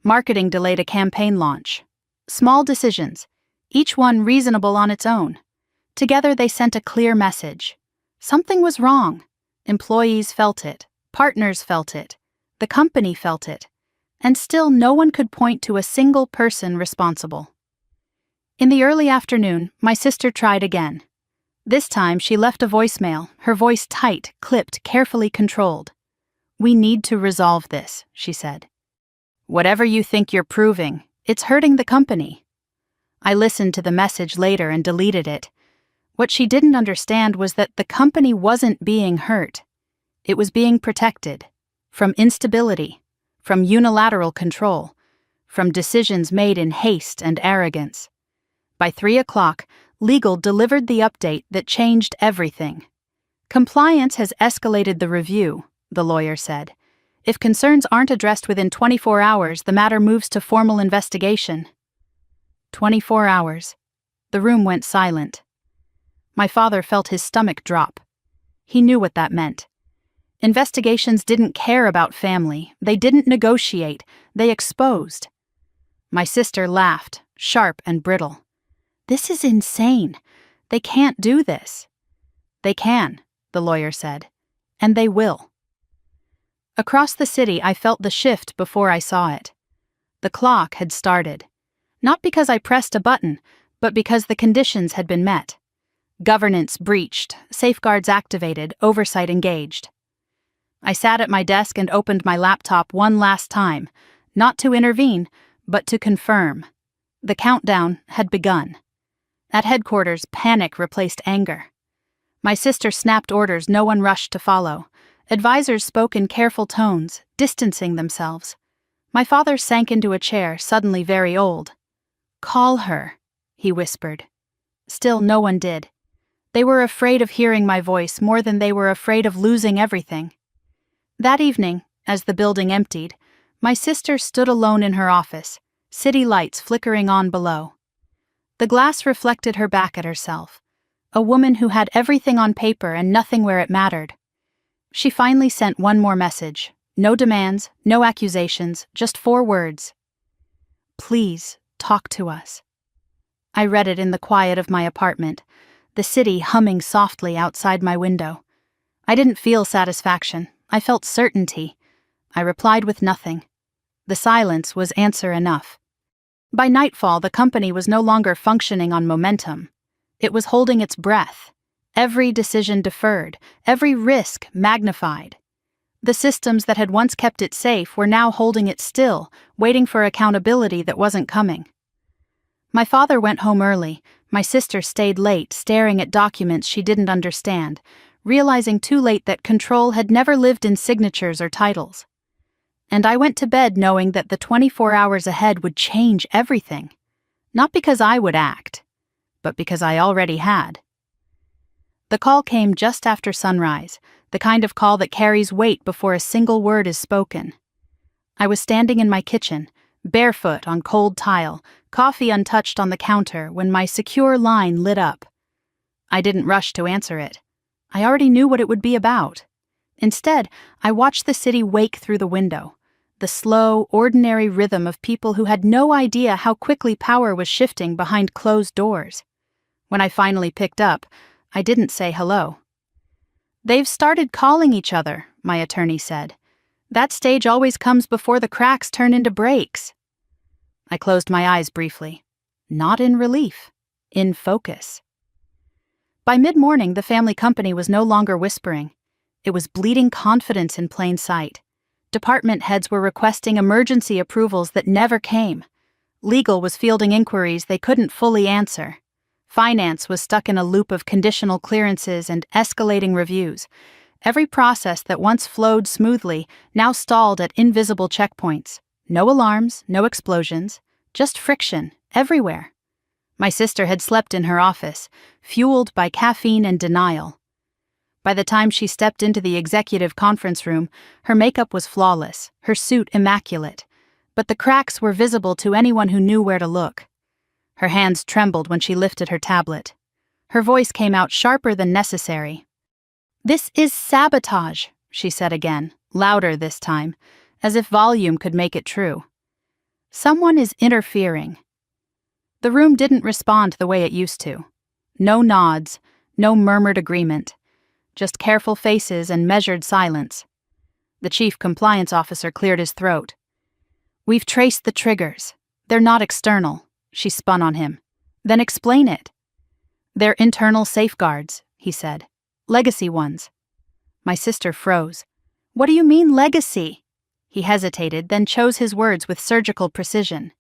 Marketing delayed a campaign launch. Small decisions, each one reasonable on its own. Together they sent a clear message. Something was wrong. Employees felt it. Partners felt it. The company felt it. And still no one could point to a single person responsible. In the early afternoon, my sister tried again. This time she left a voicemail, her voice tight, clipped, carefully controlled. "We need to resolve this," she said. "Whatever you think you're proving, it's hurting the company." I listened to the message later and deleted it. What she didn't understand was that the company wasn't being hurt. It was being protected. From instability, from unilateral control, from decisions made in haste and arrogance. By 3 o'clock, legal delivered the update that changed everything. "Compliance has escalated the review," the lawyer said. "If concerns aren't addressed within 24 hours, the matter moves to formal investigation." 24 hours. The room went silent. My father felt his stomach drop. He knew what that meant. Investigations didn't care about family. They didn't negotiate. They exposed. My sister laughed, sharp and brittle. "This is insane. They can't do this." "They can," the lawyer said. "And they will." Across the city, I felt the shift before I saw it. The clock had started. Not because I pressed a button, but because the conditions had been met. Governance breached, safeguards activated, oversight engaged. I sat at my desk and opened my laptop one last time, not to intervene, but to confirm. The countdown had begun. At headquarters, panic replaced anger. My sister snapped orders no one rushed to follow. Advisors spoke in careful tones, distancing themselves. My father sank into a chair, suddenly very old. "Call her," he whispered. Still no one did. They were afraid of hearing my voice more than they were afraid of losing everything. That evening, as the building emptied, my sister stood alone in her office, city lights flickering on below. The glass reflected her back at herself, a woman who had everything on paper and nothing where it mattered. She finally sent one more message. No demands, no accusations, just 4 words. "Please, talk to us." I read it in the quiet of my apartment, the city humming softly outside my window. I didn't feel satisfaction. I felt certainty. I replied with nothing. The silence was answer enough. By nightfall, the company was no longer functioning on momentum. It was holding its breath. Every decision deferred, every risk magnified. The systems that had once kept it safe were now holding it still, waiting for accountability that wasn't coming. My father went home early. My sister stayed late, staring at documents she didn't understand, realizing too late that control had never lived in signatures or titles. And I went to bed knowing that the 24 hours ahead would change everything. Not because I would act, but because I already had. The call came just after sunrise, the kind of call that carries weight before a single word is spoken. I was standing in my kitchen, barefoot on cold tile, coffee untouched on the counter, when my secure line lit up. I didn't rush to answer it. I already knew what it would be about. Instead, I watched the city wake through the window, the slow, ordinary rhythm of people who had no idea how quickly power was shifting behind closed doors. When I finally picked up, I didn't say hello. "They've started calling each other," my attorney said. "That stage always comes before the cracks turn into breaks." I closed my eyes briefly. Not in relief, in focus. By mid-morning, the family company was no longer whispering. It was bleeding confidence in plain sight. Department heads were requesting emergency approvals that never came. Legal was fielding inquiries they couldn't fully answer. Finance was stuck in a loop of conditional clearances and escalating reviews. Every process that once flowed smoothly now stalled at invisible checkpoints. No alarms, no explosions, just friction, everywhere. My sister had slept in her office, fueled by caffeine and denial. By the time she stepped into the executive conference room, her makeup was flawless, her suit immaculate, but the cracks were visible to anyone who knew where to look. Her hands trembled when she lifted her tablet. Her voice came out sharper than necessary. "This is sabotage," she said again, louder this time, as if volume could make it true. "Someone is interfering." The room didn't respond the way it used to. No nods, no murmured agreement. Just careful faces and measured silence. The chief compliance officer cleared his throat. "We've traced the triggers. They're not external," she spun on him. "Then explain it." "They're internal safeguards," he said. "Legacy ones." My sister froze. "What do you mean, legacy?" He hesitated, then chose his words with surgical precision.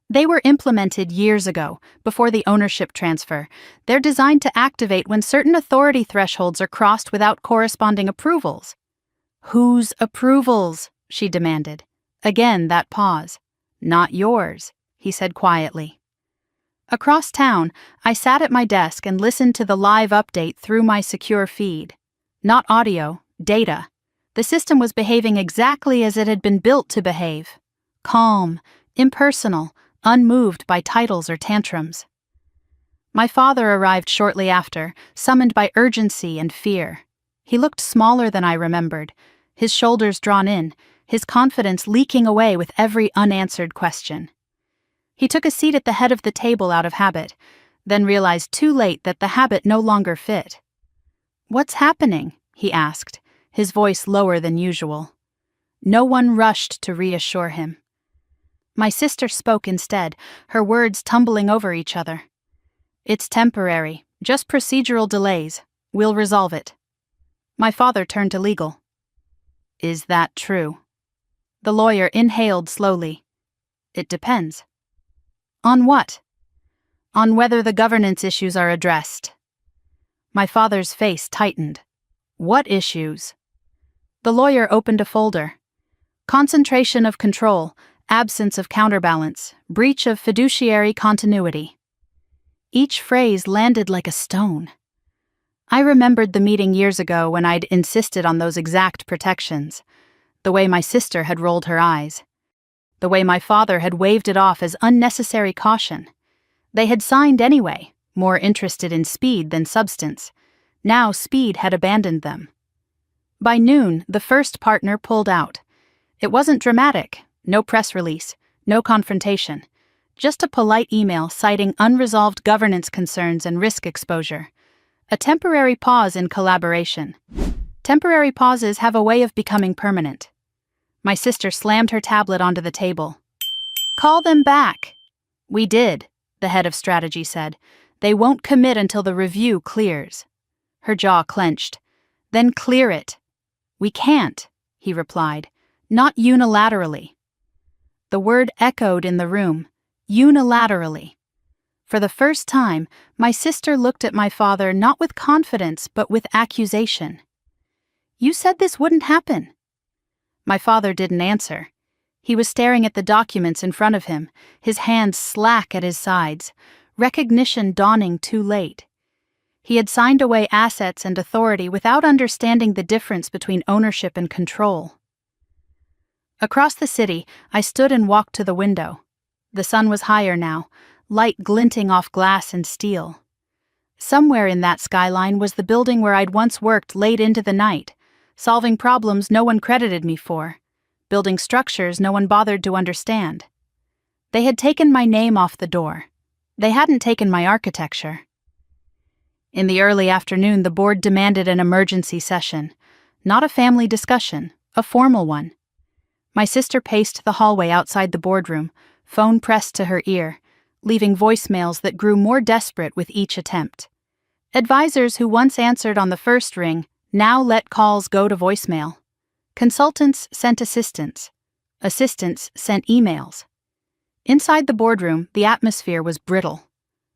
"They were implemented years ago, before the ownership transfer. They're designed to activate when certain authority thresholds are crossed without corresponding approvals." "Whose approvals?" she demanded. Again that pause. "Not yours," he said quietly. Across town, I sat at my desk and listened to the live update through my secure feed. Not audio, data. The system was behaving exactly as it had been built to behave. Calm, impersonal, unmoved by titles or tantrums. My father arrived shortly after, summoned by urgency and fear. He looked smaller than I remembered, his shoulders drawn in, his confidence leaking away with every unanswered question. He took a seat at the head of the table out of habit, then realized too late that the habit no longer fit. "What's happening?" he asked, his voice lower than usual. No one rushed to reassure him. My sister spoke instead, her words tumbling over each other. "It's temporary, just procedural delays. We'll resolve it." My father turned to legal. "Is that true?" The lawyer inhaled slowly. "It depends." "On what?" "On whether the governance issues are addressed." My father's face tightened. "What issues?" The lawyer opened a folder. "Concentration of control, absence of counterbalance, breach of fiduciary continuity." Each phrase landed like a stone. I remembered the meeting years ago when I'd insisted on those exact protections, the way my sister had rolled her eyes, the way my father had waved it off as unnecessary caution. They had signed anyway, more interested in speed than substance. Now speed had abandoned them. By noon, the first partner pulled out. It wasn't dramatic. No press release, no confrontation, Just a polite email citing unresolved governance concerns and risk exposure. A temporary pause in collaboration. Temporary pauses have a way of becoming permanent. My sister slammed her tablet onto the table. Call them back. We did, the head of strategy said. They won't commit until the review clears. Her jaw clenched. Then clear it. We can't, he replied. Not unilaterally. The word echoed in the room. Unilaterally. For the first time, my sister looked at my father not with confidence but with accusation. You said this wouldn't happen. My father didn't answer. He was staring at the documents in front of him, his hands slack at his sides, recognition dawning too late. He had signed away assets and authority without understanding the difference between ownership and control. Across the city, I stood and walked to the window. The sun was higher now, light glinting off glass and steel. Somewhere in that skyline was the building where I'd once worked late into the night, solving problems no one credited me for, building structures no one bothered to understand. They had taken my name off the door. They hadn't taken my architecture. In the early afternoon, the board demanded an emergency session. Not a family discussion, a formal one. My sister paced the hallway outside the boardroom, phone pressed to her ear, leaving voicemails that grew more desperate with each attempt. Advisors who once answered on the first ring now let calls go to voicemail. Consultants sent assistants. Assistants sent emails. Inside the boardroom, the atmosphere was brittle.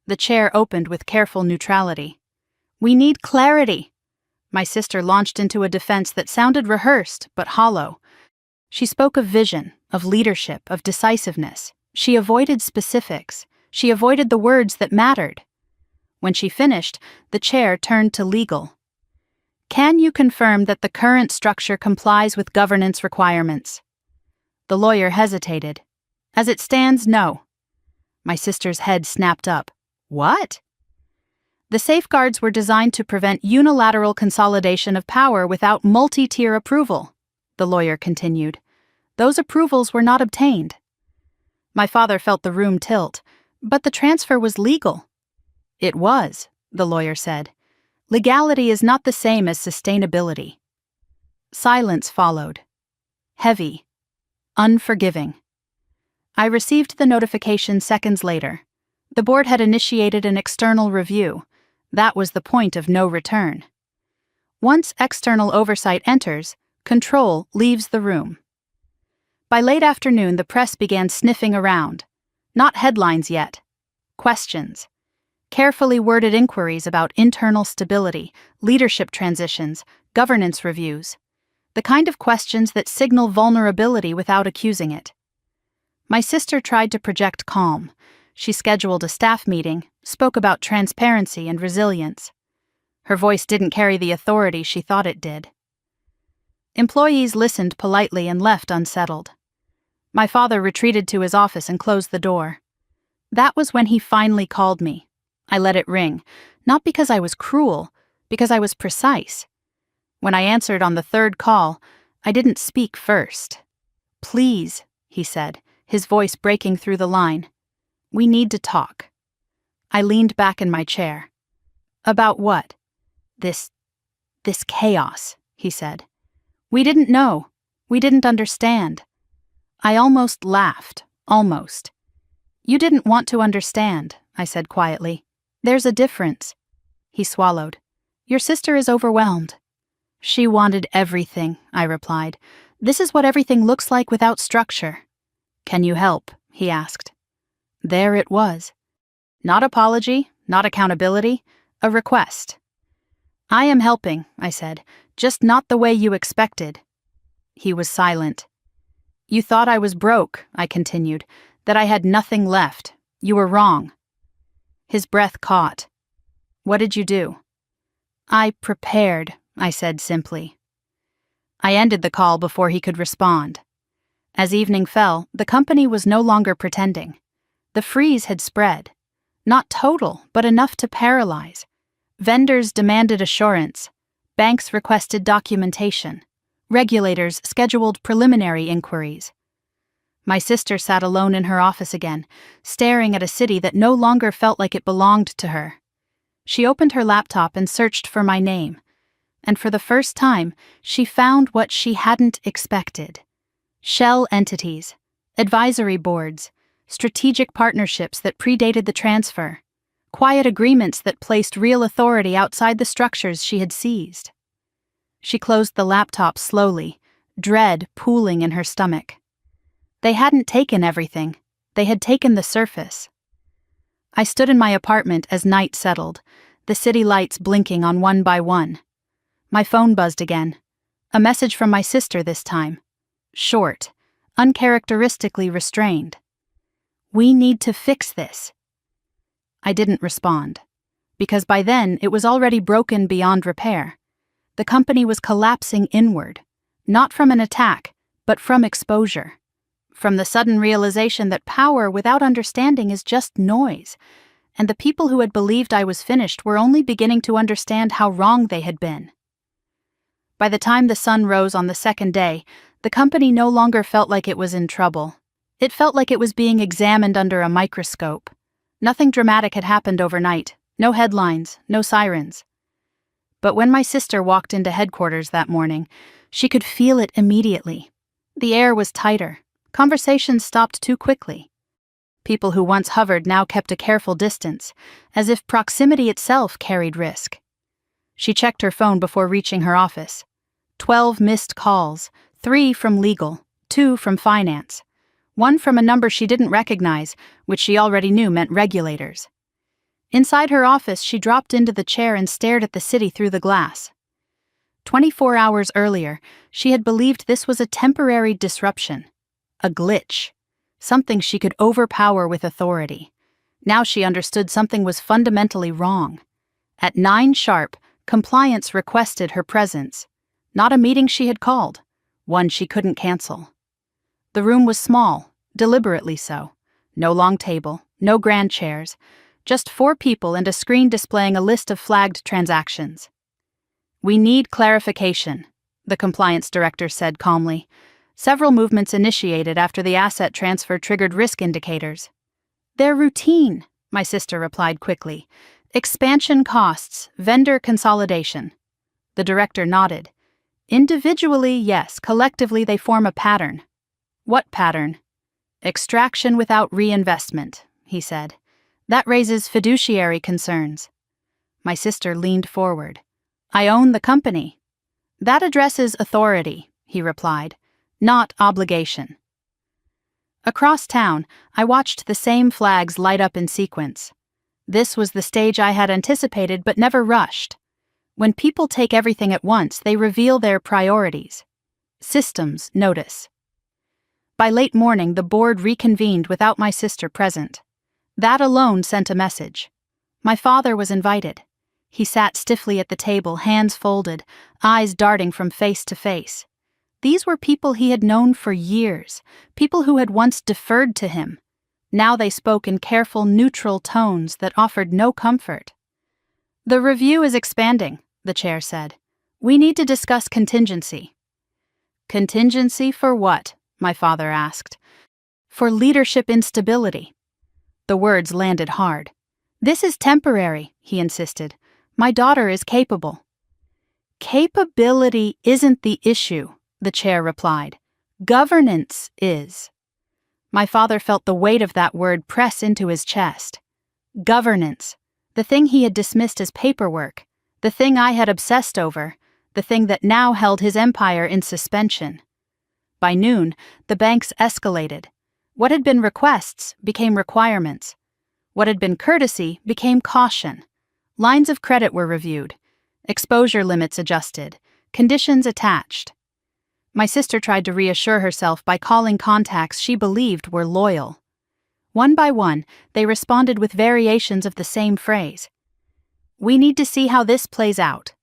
The chair opened with careful neutrality. We need clarity. My sister launched into a defense that sounded rehearsed but hollow. She spoke of vision, of leadership, of decisiveness. She avoided specifics. She avoided the words that mattered. When she finished, the chair turned to legal. Can you confirm that the current structure complies with governance requirements? The lawyer hesitated. As it stands, no. My sister's head snapped up. What? The safeguards were designed to prevent unilateral consolidation of power without multi-tier approval, the lawyer continued. Those approvals were not obtained. My father felt the room tilt, but the transfer was legal. It was, the lawyer said. Legality is not the same as sustainability. Silence followed. Heavy. Unforgiving. I received the notification seconds later. The board had initiated an external review. That was the point of no return. Once external oversight enters, control leaves the room. By late afternoon, the press began sniffing around. Not headlines yet. Questions. Carefully worded inquiries about internal stability, leadership transitions, governance reviews. The kind of questions that signal vulnerability without accusing it. My sister tried to project calm. She scheduled a staff meeting, spoke about transparency and resilience. Her voice didn't carry the authority she thought it did. Employees listened politely and left unsettled. My father retreated to his office and closed the door. That was when he finally called me. I let it ring, not because I was cruel, because I was precise. When I answered on the third call, I didn't speak first. Please, he said, his voice breaking through the line. We need to talk. I leaned back in my chair. About what? This chaos, he said. We didn't know. We didn't understand. I almost laughed, almost. You didn't want to understand, I said quietly. There's a difference. He swallowed. Your sister is overwhelmed. She wanted everything, I replied. This is what everything looks like without structure. Can you help? He asked. There it was. Not apology, not accountability, a request. I am helping, I said, just not the way you expected. He was silent. You thought I was broke, I continued, that I had nothing left. You were wrong. His breath caught. What did you do? I prepared, I said simply. I ended the call before he could respond. As evening fell, the company was no longer pretending. The freeze had spread. Not total, but enough to paralyze. Vendors demanded assurance. Banks requested documentation. Regulators scheduled preliminary inquiries. My sister sat alone in her office again, staring at a city that no longer felt like it belonged to her. She opened her laptop and searched for my name, and for the first time, she found what she hadn't expected. Shell entities, advisory boards, strategic partnerships that predated the transfer, quiet agreements that placed real authority outside the structures she had seized. She closed the laptop slowly, dread pooling in her stomach. They hadn't taken everything. They had taken the surface. I stood in my apartment as night settled, the city lights blinking on one by one. My phone buzzed again. A message from my sister this time. Short, uncharacteristically restrained. "We need to fix this." I didn't respond, because by then it was already broken beyond repair. The company was collapsing inward, not from an attack, but from exposure. From the sudden realization that power without understanding is just noise, and the people who had believed I was finished were only beginning to understand how wrong they had been. By the time the sun rose on the second day, the company no longer felt like it was in trouble. It felt like it was being examined under a microscope. Nothing dramatic had happened overnight, no headlines, no sirens. But when my sister walked into headquarters that morning, she could feel it immediately. The air was tighter. Conversations stopped too quickly. People who once hovered now kept a careful distance, as if proximity itself carried risk. She checked her phone before reaching her office. 12 missed calls, 3 from legal, 2 from finance. 1 from a number she didn't recognize, which she already knew meant regulators. Inside her office, she dropped into the chair and stared at the city through the glass. 24 hours earlier, she had believed this was a temporary disruption. A glitch. Something she could overpower with authority. Now she understood something was fundamentally wrong. At 9 sharp, compliance requested her presence. Not a meeting she had called. One she couldn't cancel. The room was small, deliberately so. No long table, no grand chairs. Just 4 people and a screen displaying a list of flagged transactions. "We need clarification," the compliance director said calmly. Several movements initiated after the asset transfer triggered risk indicators. "They're routine," my sister replied quickly. "Expansion costs, vendor consolidation." The director nodded. "Individually, yes. Collectively, they form a pattern." "What pattern?" "Extraction without reinvestment," he said. "That raises fiduciary concerns." My sister leaned forward. "I own the company." "That addresses authority," he replied. "Not obligation." Across town, I watched the same flags light up in sequence. This was the stage I had anticipated but never rushed. When people take everything at once, they reveal their priorities. Systems notice. By late morning, the board reconvened without my sister present. That alone sent a message. My father was invited. He sat stiffly at the table, hands folded, eyes darting from face to face. These were people he had known for years, people who had once deferred to him. Now they spoke in careful, neutral tones that offered no comfort. "The review is expanding," the chair said. "We need to discuss contingency." "Contingency for what?" my father asked. "For leadership instability." The words landed hard. "This is temporary," he insisted. "My daughter is capable." "Capability isn't the issue," the chair replied. "Governance is." My father felt the weight of that word press into his chest. Governance, the thing he had dismissed as paperwork, the thing I had obsessed over, the thing that now held his empire in suspension. By noon, the banks escalated. What had been requests became requirements. What had been courtesy became caution. Lines of credit were reviewed, exposure limits adjusted, conditions attached. My sister tried to reassure herself by calling contacts she believed were loyal. One by one, they responded with variations of the same phrase. "We need to see how this plays out."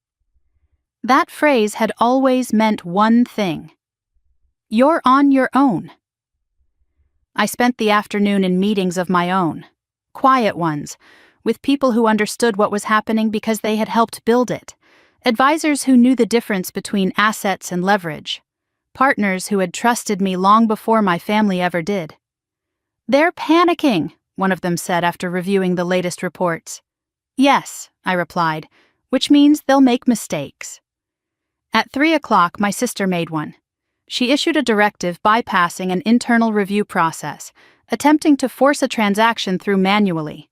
That phrase had always meant one thing. "You're on your own." I spent the afternoon in meetings of my own, quiet ones, with people who understood what was happening because they had helped build it, advisors who knew the difference between assets and leverage, partners who had trusted me long before my family ever did. "They're panicking," one of them said after reviewing the latest reports. "Yes," I replied, "which means they'll make mistakes." At 3 o'clock, my sister made one. She issued a directive bypassing an internal review process, attempting to force a transaction through manually.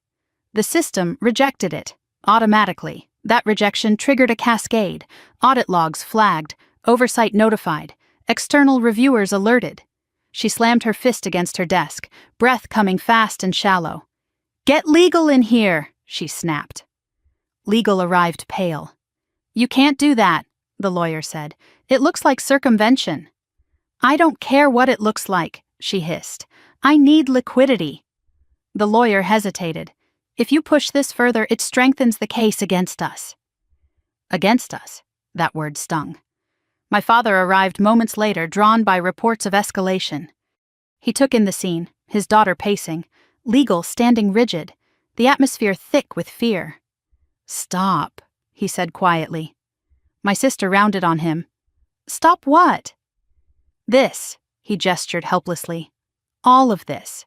The system rejected it, automatically. That rejection triggered a cascade: audit logs flagged, oversight notified, external reviewers alerted. She slammed her fist against her desk, breath coming fast and shallow. "Get legal in here," she snapped. Legal arrived pale. "You can't do that," the lawyer said. "It looks like circumvention." "I don't care what it looks like," she hissed. "I need liquidity." The lawyer hesitated. "If you push this further, it strengthens the case against us." Against us? That word stung. My father arrived moments later, drawn by reports of escalation. He took in the scene, his daughter pacing, legal standing rigid, the atmosphere thick with fear. "Stop," he said quietly. My sister rounded on him. "Stop what?" "This," he gestured helplessly. "All of this."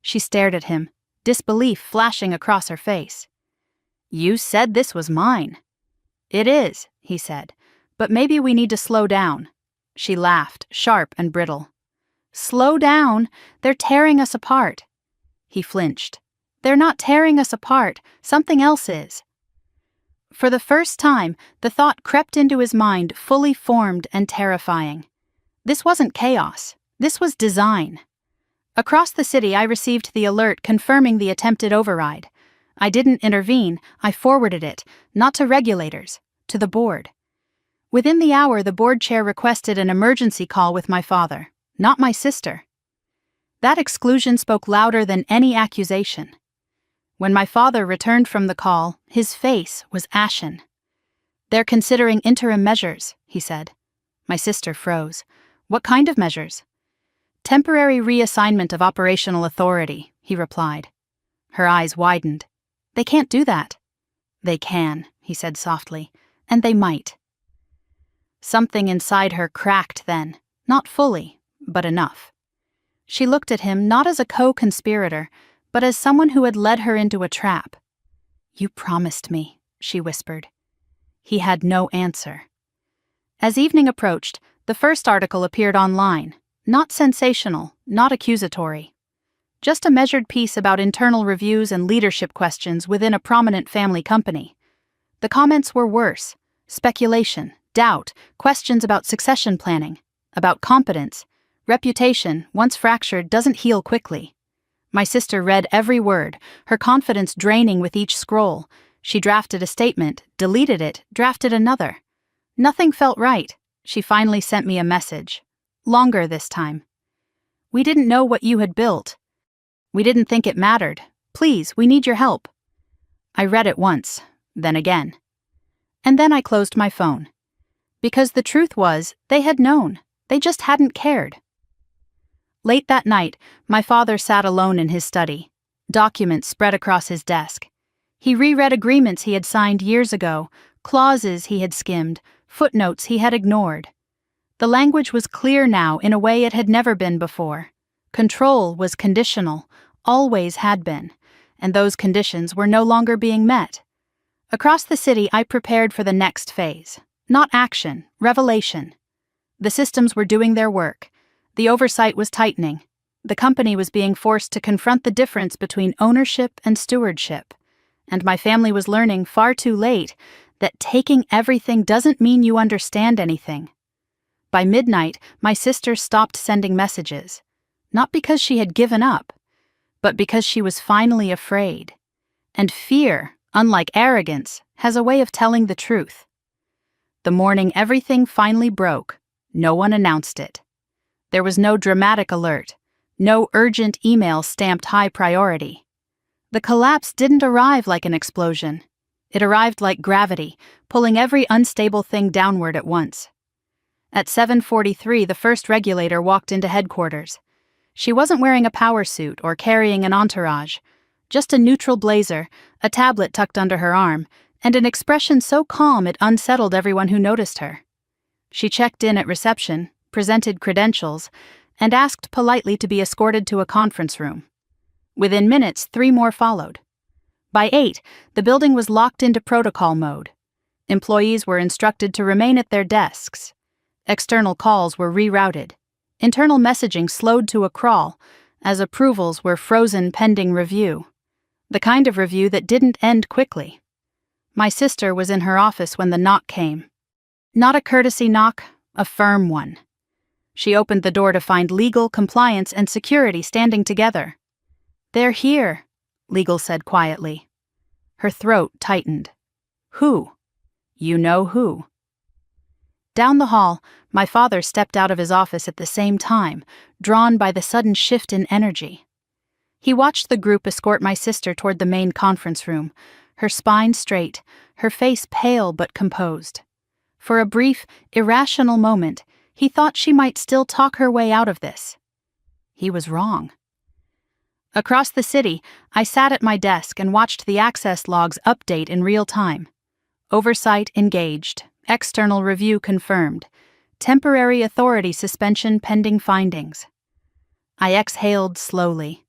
She stared at him, disbelief flashing across her face. "You said this was mine." "It is," he said, "but maybe we need to slow down." She laughed, sharp and brittle. "Slow down? They're tearing us apart." He flinched. "They're not tearing us apart. Something else is." For the first time, the thought crept into his mind, fully formed and terrifying. This wasn't chaos. This was design. Across the city, I received the alert confirming the attempted override. I didn't intervene, I forwarded it, not to regulators, to the board. Within the hour, the board chair requested an emergency call with my father, not my sister. That exclusion spoke louder than any accusation. When my father returned from the call, his face was ashen. "They're considering interim measures," he said. My sister froze. "What kind of measures?" "Temporary reassignment of operational authority," he replied. Her eyes widened. "They can't do that." "They can," he said softly, "and they might." Something inside her cracked then, not fully, but enough. She looked at him not as a co-conspirator, but as someone who had led her into a trap. "You promised me," she whispered. He had no answer. As evening approached, the first article appeared online, not sensational, not accusatory. Just a measured piece about internal reviews and leadership questions within a prominent family company. The comments were worse: speculation, doubt, questions about succession planning, about competence. Reputation, once fractured, doesn't heal quickly. My sister read every word, her confidence draining with each scroll. She drafted a statement, deleted it, drafted another. Nothing felt right. She finally sent me a message. Longer this time. "We didn't know what you had built. We didn't think it mattered. Please, we need your help." I read it once, then again. And then I closed my phone. Because the truth was, they had known. They just hadn't cared. Late that night, my father sat alone in his study, documents spread across his desk. He reread agreements he had signed years ago, clauses he had skimmed, footnotes he had ignored. The language was clear now in a way it had never been before. Control was conditional, always had been, and those conditions were no longer being met. Across the city, I prepared for the next phase. Not action, revelation. The systems were doing their work. The oversight was tightening. The company was being forced to confront the difference between ownership and stewardship. And my family was learning far too late that taking everything doesn't mean you understand anything. By midnight, my sister stopped sending messages. Not because she had given up, but because she was finally afraid. And fear, unlike arrogance, has a way of telling the truth. The morning everything finally broke, no one announced it. There was no dramatic alert, no urgent email stamped high priority. The collapse didn't arrive like an explosion. It arrived like gravity, pulling every unstable thing downward at once. At 7:43, the first regulator walked into headquarters. She wasn't wearing a power suit or carrying an entourage, just a neutral blazer, a tablet tucked under her arm, and an expression so calm it unsettled everyone who noticed her. She checked in at reception, presented credentials, and asked politely to be escorted to a conference room. Within minutes, 3 more followed. By 8, the building was locked into protocol mode. Employees were instructed to remain at their desks. External calls were rerouted. Internal messaging slowed to a crawl, as approvals were frozen pending review. The kind of review that didn't end quickly. My sister was in her office when the knock came. Not a courtesy knock, a firm one. She opened the door to find legal, compliance, and security standing together. "They're here," legal said quietly. Her throat tightened. "Who?" "You know who." Down the hall, my father stepped out of his office at the same time, drawn by the sudden shift in energy. He watched the group escort my sister toward the main conference room, her spine straight, her face pale but composed. For a brief, irrational moment, he thought she might still talk her way out of this. He was wrong. Across the city, I sat at my desk and watched the access logs update in real time. Oversight engaged. External review confirmed. Temporary authority suspension pending findings. I exhaled slowly.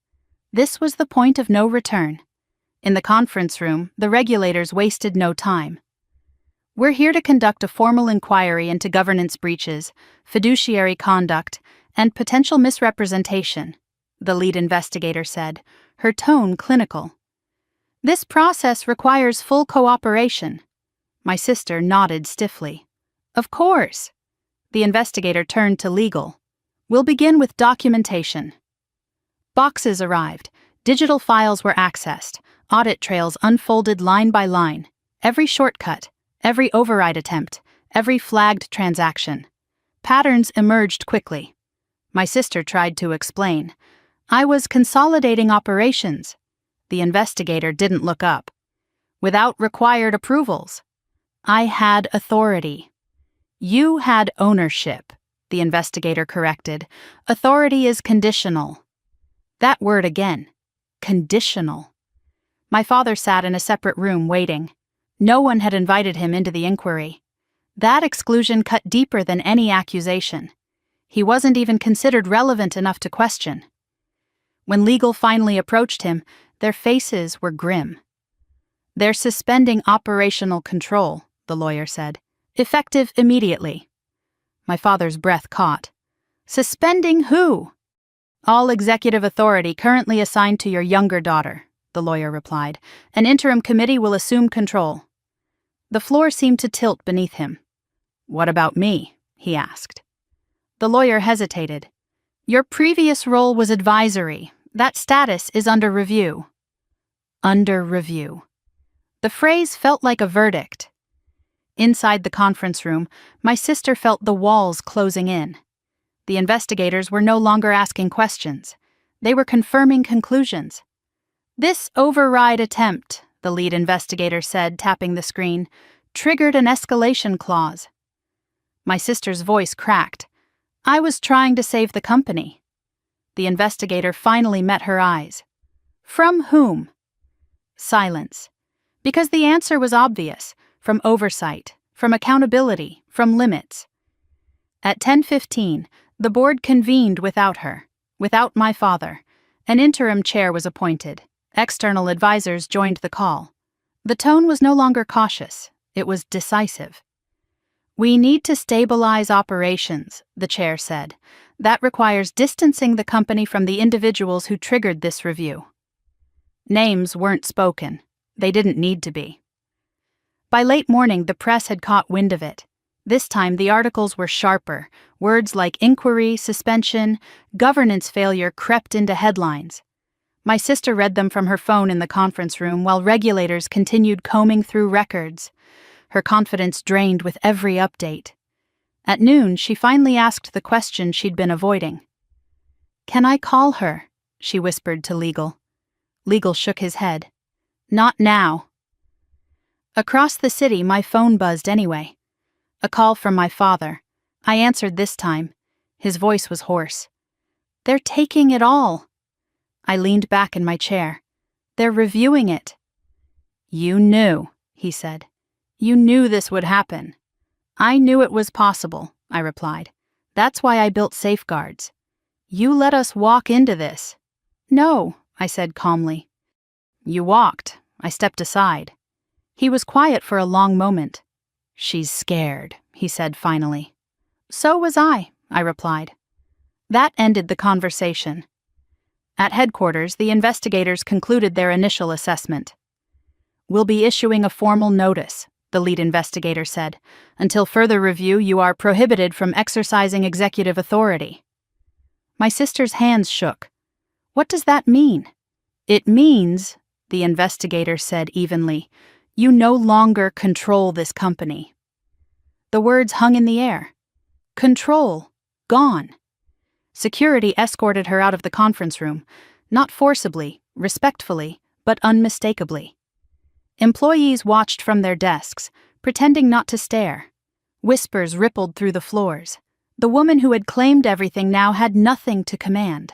This was the point of no return. In the conference room, the regulators wasted no time. "We're here to conduct a formal inquiry into governance breaches, fiduciary conduct, and potential misrepresentation," the lead investigator said, her tone clinical. "This process requires full cooperation." My sister nodded stiffly. "Of course." The investigator turned to legal. "We'll begin with documentation." Boxes arrived. Digital files were accessed. Audit trails unfolded line by line. Every shortcut, every override attempt, every flagged transaction. Patterns emerged quickly. My sister tried to explain. "I was consolidating operations." The investigator didn't look up. "Without required approvals." "I had authority." "You had ownership," the investigator corrected. "Authority is conditional." That word again. Conditional. My father sat in a separate room waiting. No one had invited him into the inquiry. That exclusion cut deeper than any accusation. He wasn't even considered relevant enough to question. When legal finally approached him, their faces were grim. "They're suspending operational control," the lawyer said. "Effective immediately." My father's breath caught. "Suspending who?" "All executive authority currently assigned to your younger daughter," the lawyer replied. "An interim committee will assume control." The floor seemed to tilt beneath him. "What about me?" he asked. The lawyer hesitated. "Your previous role was advisory. That status is under review." Under review. The phrase felt like a verdict. Inside the conference room, my sister felt the walls closing in. The investigators were no longer asking questions. They were confirming conclusions. "This override attempt," the lead investigator said, tapping the screen, "triggered an escalation clause." My sister's voice cracked. "I was trying to save the company." The investigator finally met her eyes. "From whom?" Silence. Because the answer was obvious. From oversight, from accountability, from limits. At 10:15, the board convened without her, without my father. An interim chair was appointed. External advisors joined the call. The tone was no longer cautious. It was decisive. "We need to stabilize operations," the chair said. "That requires distancing the company from the individuals who triggered this review." Names weren't spoken. They didn't need to be. By late morning, the press had caught wind of it. This time, the articles were sharper. Words like inquiry, suspension, governance failure crept into headlines. My sister read them from her phone in the conference room while regulators continued combing through records. Her confidence drained with every update. At noon, she finally asked the question she'd been avoiding. "Can I call her?" she whispered to Legal. Legal shook his head. "Not now." Across the city, my phone buzzed anyway. A call from my father. I answered this time. His voice was hoarse. "They're taking it all." I leaned back in my chair. "They're reviewing it." "You knew," he said. "You knew this would happen." "I knew it was possible," I replied. That's why I built safeguards. You let us walk into this." "No," I said calmly. "You walked." I stepped aside. He was quiet for a long moment. "She's scared," he said finally. "So was I replied. That ended the conversation. At headquarters, the investigators concluded their initial assessment. "We'll be issuing a formal notice," the lead investigator said. "Until further review, you are prohibited from exercising executive authority." My sister's hands shook. "What does that mean?" "It means," the investigator said evenly, "you no longer control this company." The words hung in the air. Control, gone. Security escorted her out of the conference room, not forcibly, respectfully, but unmistakably. Employees watched from their desks, pretending not to stare. Whispers rippled through the floors. The woman who had claimed everything now had nothing to command.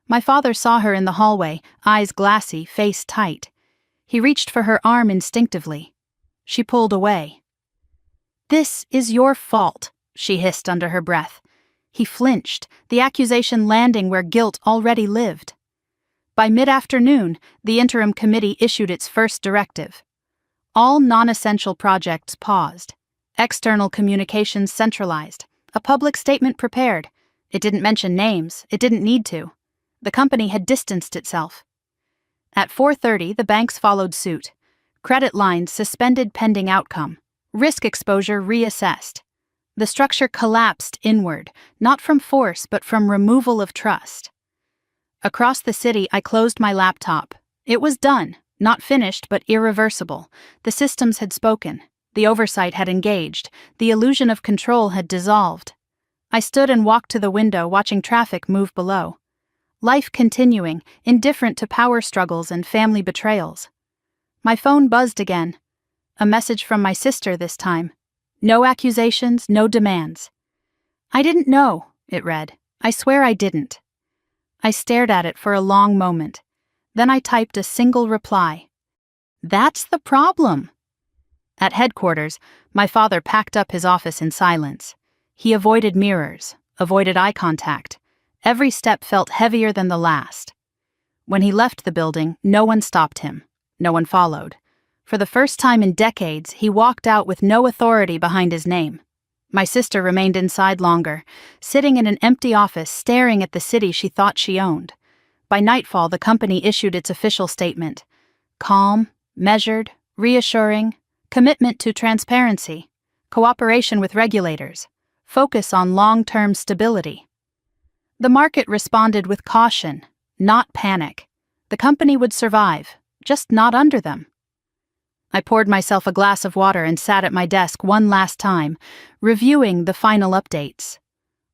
My father saw her in the hallway, eyes glassy, face tight. He reached for her arm instinctively. She pulled away. "This is your fault," she hissed under her breath. He flinched, the accusation landing where guilt already lived. By mid-afternoon, the interim committee issued its first directive. All non-essential projects paused. External communications centralized. A public statement prepared. It didn't mention names. It didn't need to. The company had distanced itself. At 4:30, the banks followed suit. Credit lines suspended pending outcome. Risk exposure reassessed. The structure collapsed inward, not from force but from removal of trust. Across the city, I closed my laptop. It was done, not finished but irreversible. The systems had spoken. The oversight had engaged. The illusion of control had dissolved. I stood and walked to the window, watching traffic move below. Life continuing, indifferent to power struggles and family betrayals. My phone buzzed again. A message from my sister this time. "No accusations, no demands." "I didn't know," it read. "I swear I didn't." I stared at it for a long moment. Then I typed a single reply. "That's the problem." At headquarters, my father packed up his office in silence. He avoided mirrors, avoided eye contact. Every step felt heavier than the last. When he left the building, no one stopped him. No one followed. For the first time in decades, he walked out with no authority behind his name. My sister remained inside longer, sitting in an empty office staring at the city she thought she owned. By nightfall, the company issued its official statement. Calm, measured, reassuring, commitment to transparency, cooperation with regulators, focus on long-term stability. The market responded with caution, not panic. The company would survive, just not under them. I poured myself a glass of water and sat at my desk one last time, reviewing the final updates.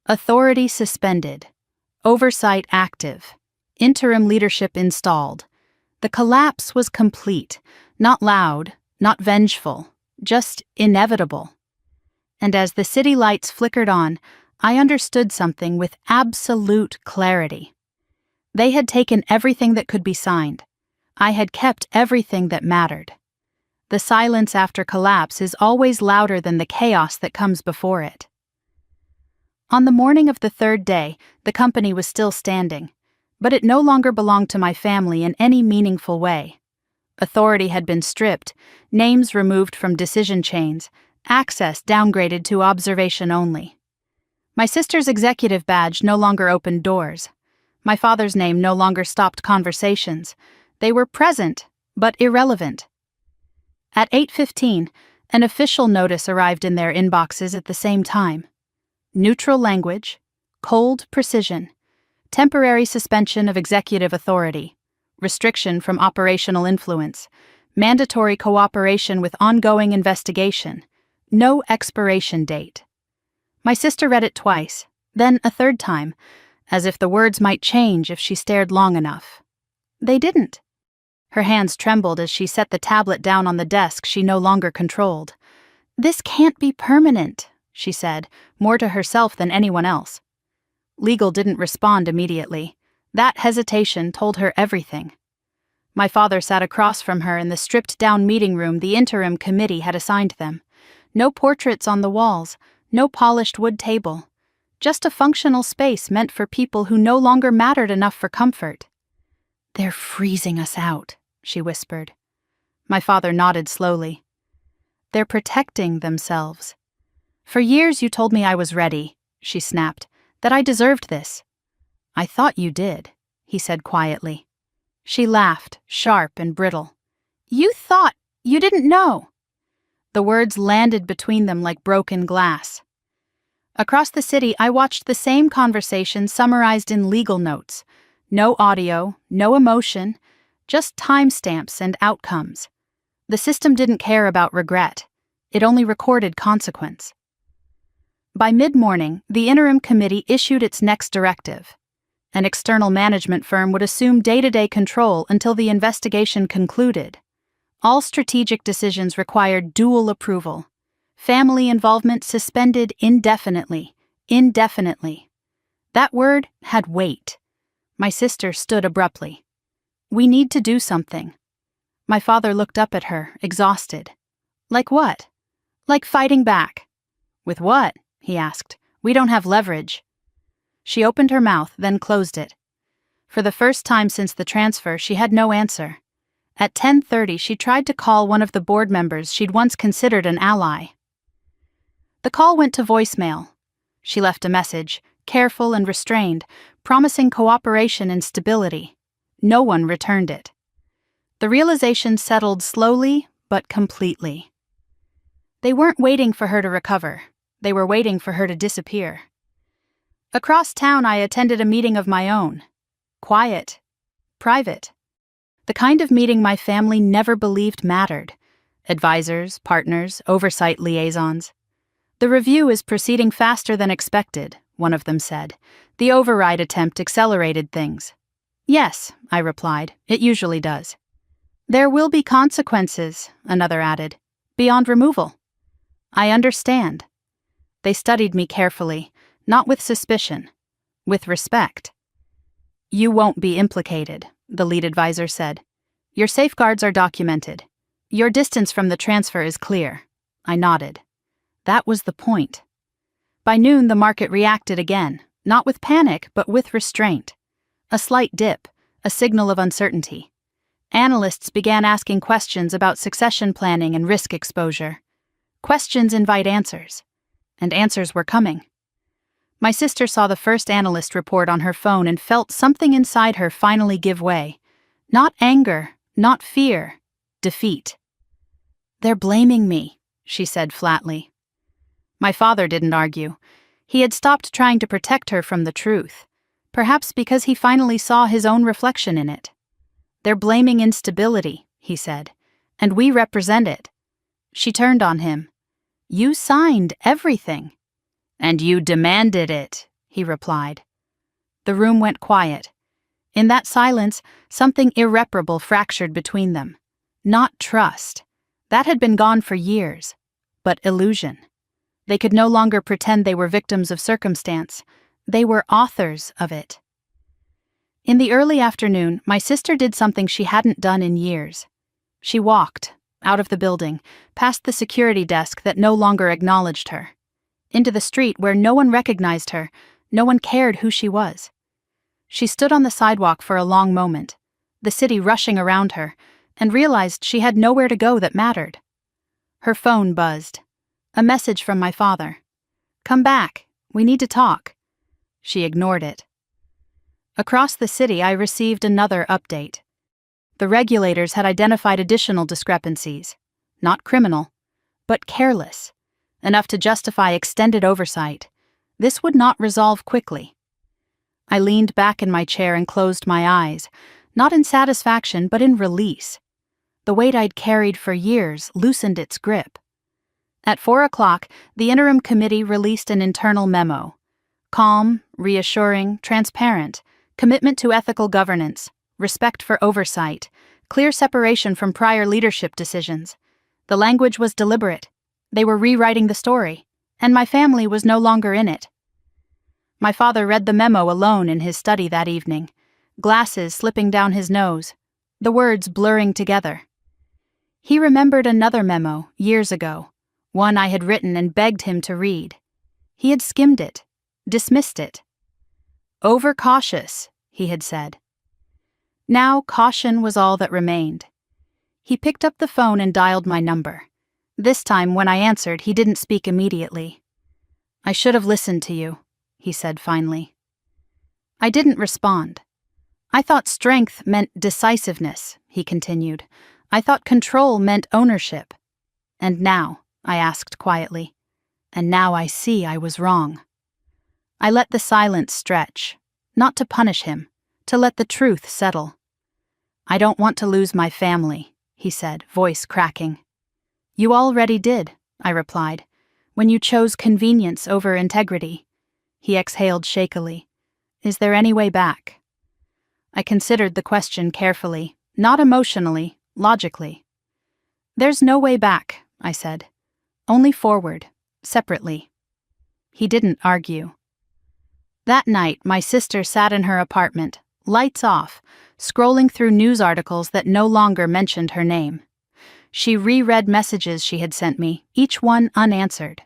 Authority suspended. Oversight active. Interim leadership installed. The collapse was complete, not loud, not vengeful, just inevitable. And as the city lights flickered on, I understood something with absolute clarity. They had taken everything that could be signed. I had kept everything that mattered. The silence after collapse is always louder than the chaos that comes before it. On the morning of the third day, the company was still standing, but it no longer belonged to my family in any meaningful way. Authority had been stripped, names removed from decision chains, access downgraded to observation only. My sister's executive badge no longer opened doors. My father's name no longer stopped conversations. They were present, but irrelevant. At 8:15, an official notice arrived in their inboxes at the same time. Neutral language, cold precision, temporary suspension of executive authority, restriction from operational influence, mandatory cooperation with ongoing investigation, no expiration date. My sister read it twice, then a third time, as if the words might change if she stared long enough. They didn't. Her hands trembled as she set the tablet down on the desk she no longer controlled. "This can't be permanent," she said, more to herself than anyone else. Legal didn't respond immediately. That hesitation told her everything. My father sat across from her in the stripped-down meeting room the interim committee had assigned them. No portraits on the walls, no polished wood table, Just a functional space meant for people who no longer mattered enough for comfort. "They're freezing us out," she whispered. My father nodded slowly. "They're protecting themselves. For years you told me I was ready," she snapped, "that I deserved this." "I thought you did," he said quietly. She laughed, sharp and brittle. "You thought, you didn't know." The words landed between them like broken glass. Across the city, I watched the same conversation summarized in legal notes. No audio, no emotion, just timestamps and outcomes. The system didn't care about regret. It only recorded consequence. By mid-morning, the interim committee issued its next directive. An external management firm would assume day-to-day control until the investigation concluded. All strategic decisions required dual approval. Family involvement suspended indefinitely. Indefinitely. That word had weight. My sister stood abruptly. "We need to do something." My father looked up at her, exhausted. "Like what?" "Like fighting back." "With what?" he asked. "We don't have leverage." She opened her mouth, then closed it. For the first time since the transfer, she had no answer. At 10:30, she tried to call one of the board members she'd once considered an ally. The call went to voicemail. She left a message, careful and restrained, promising cooperation and stability. No one returned it. The realization settled slowly but completely. They weren't waiting for her to recover. They were waiting for her to disappear. Across town, I attended a meeting of my own. Quiet. Private. The kind of meeting my family never believed mattered. Advisors, partners, oversight liaisons. "The review is proceeding faster than expected," one of them said. "The override attempt accelerated things." "Yes," I replied, "it usually does." "There will be consequences," another added, "beyond removal." "I understand." They studied me carefully, not with suspicion, with respect. "You won't be implicated," the lead advisor said. "Your safeguards are documented. Your distance from the transfer is clear." I nodded. That was the point. By noon, the market reacted again, not with panic, but with restraint. A slight dip, a signal of uncertainty. Analysts began asking questions about succession planning and risk exposure. Questions invite answers, and answers were coming. My sister saw the first analyst report on her phone and felt something inside her finally give way. Not anger, not fear, defeat. "They're blaming me," she said flatly. My father didn't argue. He had stopped trying to protect her from the truth, perhaps because he finally saw his own reflection in it. "They're blaming instability," he said, "and we represent it." She turned on him. "You signed everything." "And you demanded it," he replied. The room went quiet. In that silence, something irreparable fractured between them. Not trust. That had been gone for years. But illusion. They could no longer pretend they were victims of circumstance. They were authors of it. In the early afternoon, my sister did something she hadn't done in years. She walked, out of the building, past the security desk that no longer acknowledged her, into the street where no one recognized her, no one cared who she was. She stood on the sidewalk for a long moment, the city rushing around her, and realized she had nowhere to go that mattered. Her phone buzzed. A message from my father. "Come back. We need to talk." She ignored it. Across the city, I received another update. The regulators had identified additional discrepancies. Not criminal, but careless. Enough to justify extended oversight. This would not resolve quickly. I leaned back in my chair and closed my eyes, not in satisfaction but in release. The weight I'd carried for years loosened its grip. At 4 o'clock, the interim committee released an internal memo. Calm, reassuring, transparent, commitment to ethical governance, respect for oversight, clear separation from prior leadership decisions. The language was deliberate. They were rewriting the story, and my family was no longer in it. My father read the memo alone in his study that evening, glasses slipping down his nose, the words blurring together. He remembered another memo, years ago, one I had written and begged him to read. He had skimmed it, dismissed it. Overcautious, he had said. Now caution was all that remained. He picked up the phone and dialed my number. This time, when I answered, he didn't speak immediately. I should have listened to you, he said finally. I didn't respond. I thought strength meant decisiveness, he continued. I thought control meant ownership. And now, I asked quietly, and now I see I was wrong. I let the silence stretch, not to punish him, to let the truth settle. I don't want to lose my family, he said, voice cracking. You already did, I replied, when you chose convenience over integrity. He exhaled shakily. Is there any way back? I considered the question carefully, not emotionally, logically. There's no way back, I said. Only forward, separately. He didn't argue. That night, my sister sat in her apartment, lights off, scrolling through news articles that no longer mentioned her name. She reread messages she had sent me, each one unanswered.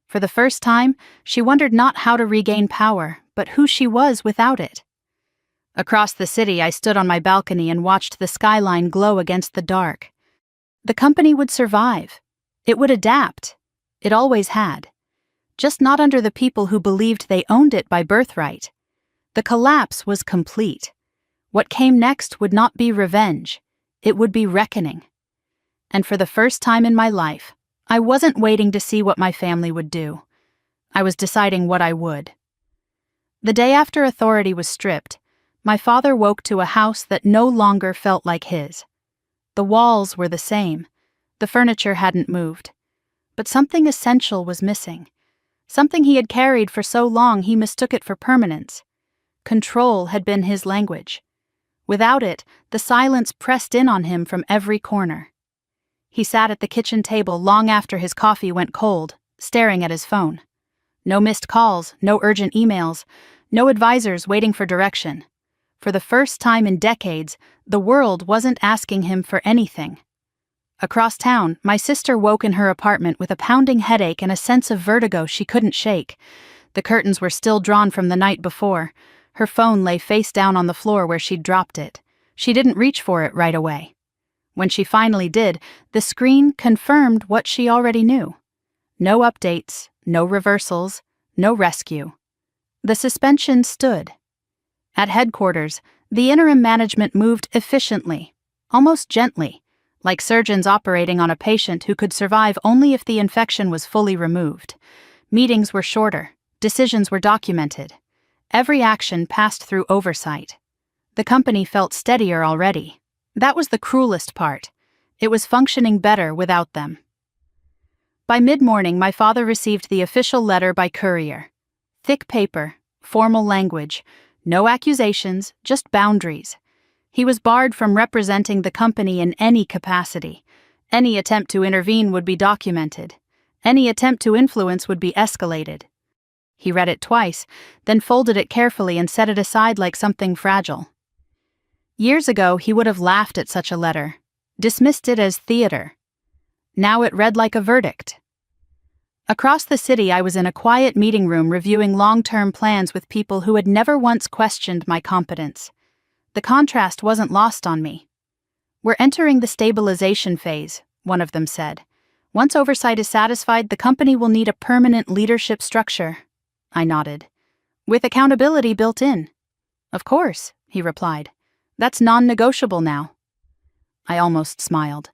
For the first time, she wondered not how to regain power, but who she was without it. Across the city, I stood on my balcony and watched the skyline glow against the dark. The company would survive. It would adapt. It always had. Just not under the people who believed they owned it by birthright. The collapse was complete. What came next would not be revenge. It would be reckoning. And for the first time in my life, I wasn't waiting to see what my family would do. I was deciding what I would. The day after authority was stripped, my father woke to a house that no longer felt like his. The walls were the same. The furniture hadn't moved. But something essential was missing. Something he had carried for so long he mistook it for permanence. Control had been his language. Without it, the silence pressed in on him from every corner. He sat at the kitchen table long after his coffee went cold, staring at his phone. No missed calls, no urgent emails, no advisors waiting for direction. For the first time in decades, the world wasn't asking him for anything. Across town, my sister woke in her apartment with a pounding headache and a sense of vertigo she couldn't shake. The curtains were still drawn from the night before. Her phone lay face down on the floor where she'd dropped it. She didn't reach for it right away. When she finally did, the screen confirmed what she already knew. No updates, no reversals, no rescue. The suspension stood. At headquarters, the interim management moved efficiently, almost gently, like surgeons operating on a patient who could survive only if the infection was fully removed. Meetings were shorter, decisions were documented. Every action passed through oversight. The company felt steadier already. That was the cruelest part. It was functioning better without them. By mid-morning, my father received the official letter by courier. Thick paper, formal language, no accusations, just boundaries. He was barred from representing the company in any capacity. Any attempt to intervene would be documented. Any attempt to influence would be escalated. He read it twice, then folded it carefully and set it aside like something fragile. Years ago, he would have laughed at such a letter, dismissed it as theater. Now it read like a verdict. Across the city, I was in a quiet meeting room reviewing long-term plans with people who had never once questioned my competence. The contrast wasn't lost on me. We're entering the stabilization phase, one of them said. Once oversight is satisfied, the company will need a permanent leadership structure. I nodded. With accountability built in. Of course, he replied. That's non-negotiable now. I almost smiled.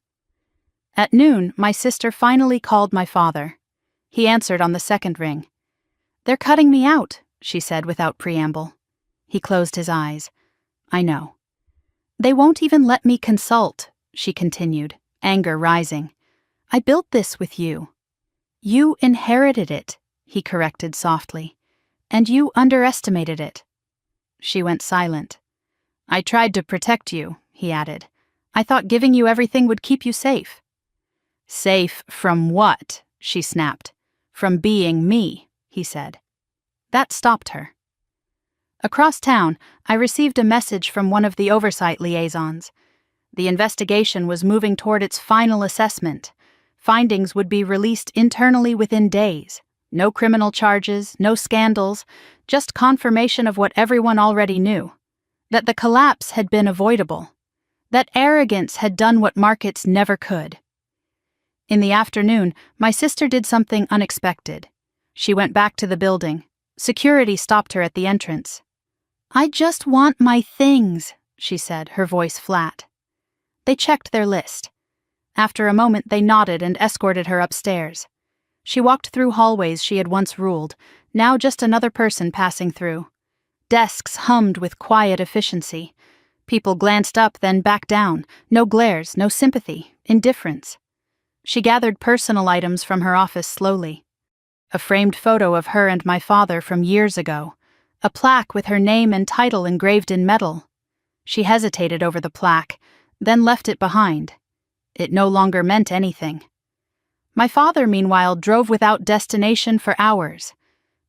At noon, my sister finally called my father. He answered on the second ring. They're cutting me out, she said without preamble. He closed his eyes. I know. They won't even let me consult, she continued, anger rising. I built this with you. You inherited it, he corrected softly. And you underestimated it. She went silent. I tried to protect you, he added. I thought giving you everything would keep you safe. Safe from what? She snapped. From being me, he said. That stopped her. Across town, I received a message from one of the oversight liaisons. The investigation was moving toward its final assessment. Findings would be released internally within days. No criminal charges, no scandals, just confirmation of what everyone already knew. That the collapse had been avoidable. That arrogance had done what markets never could. In the afternoon, my sister did something unexpected. She went back to the building. Security stopped her at the entrance. "I just want my things," she said, her voice flat. They checked their list. After a moment, they nodded and escorted her upstairs. She walked through hallways she had once ruled, now just another person passing through. Desks hummed with quiet efficiency. People glanced up, then back down. No glares, no sympathy, indifference. She gathered personal items from her office slowly. A framed photo of her and my father from years ago. A plaque with her name and title engraved in metal. She hesitated over the plaque, then left it behind. It no longer meant anything. My father, meanwhile, drove without destination for hours.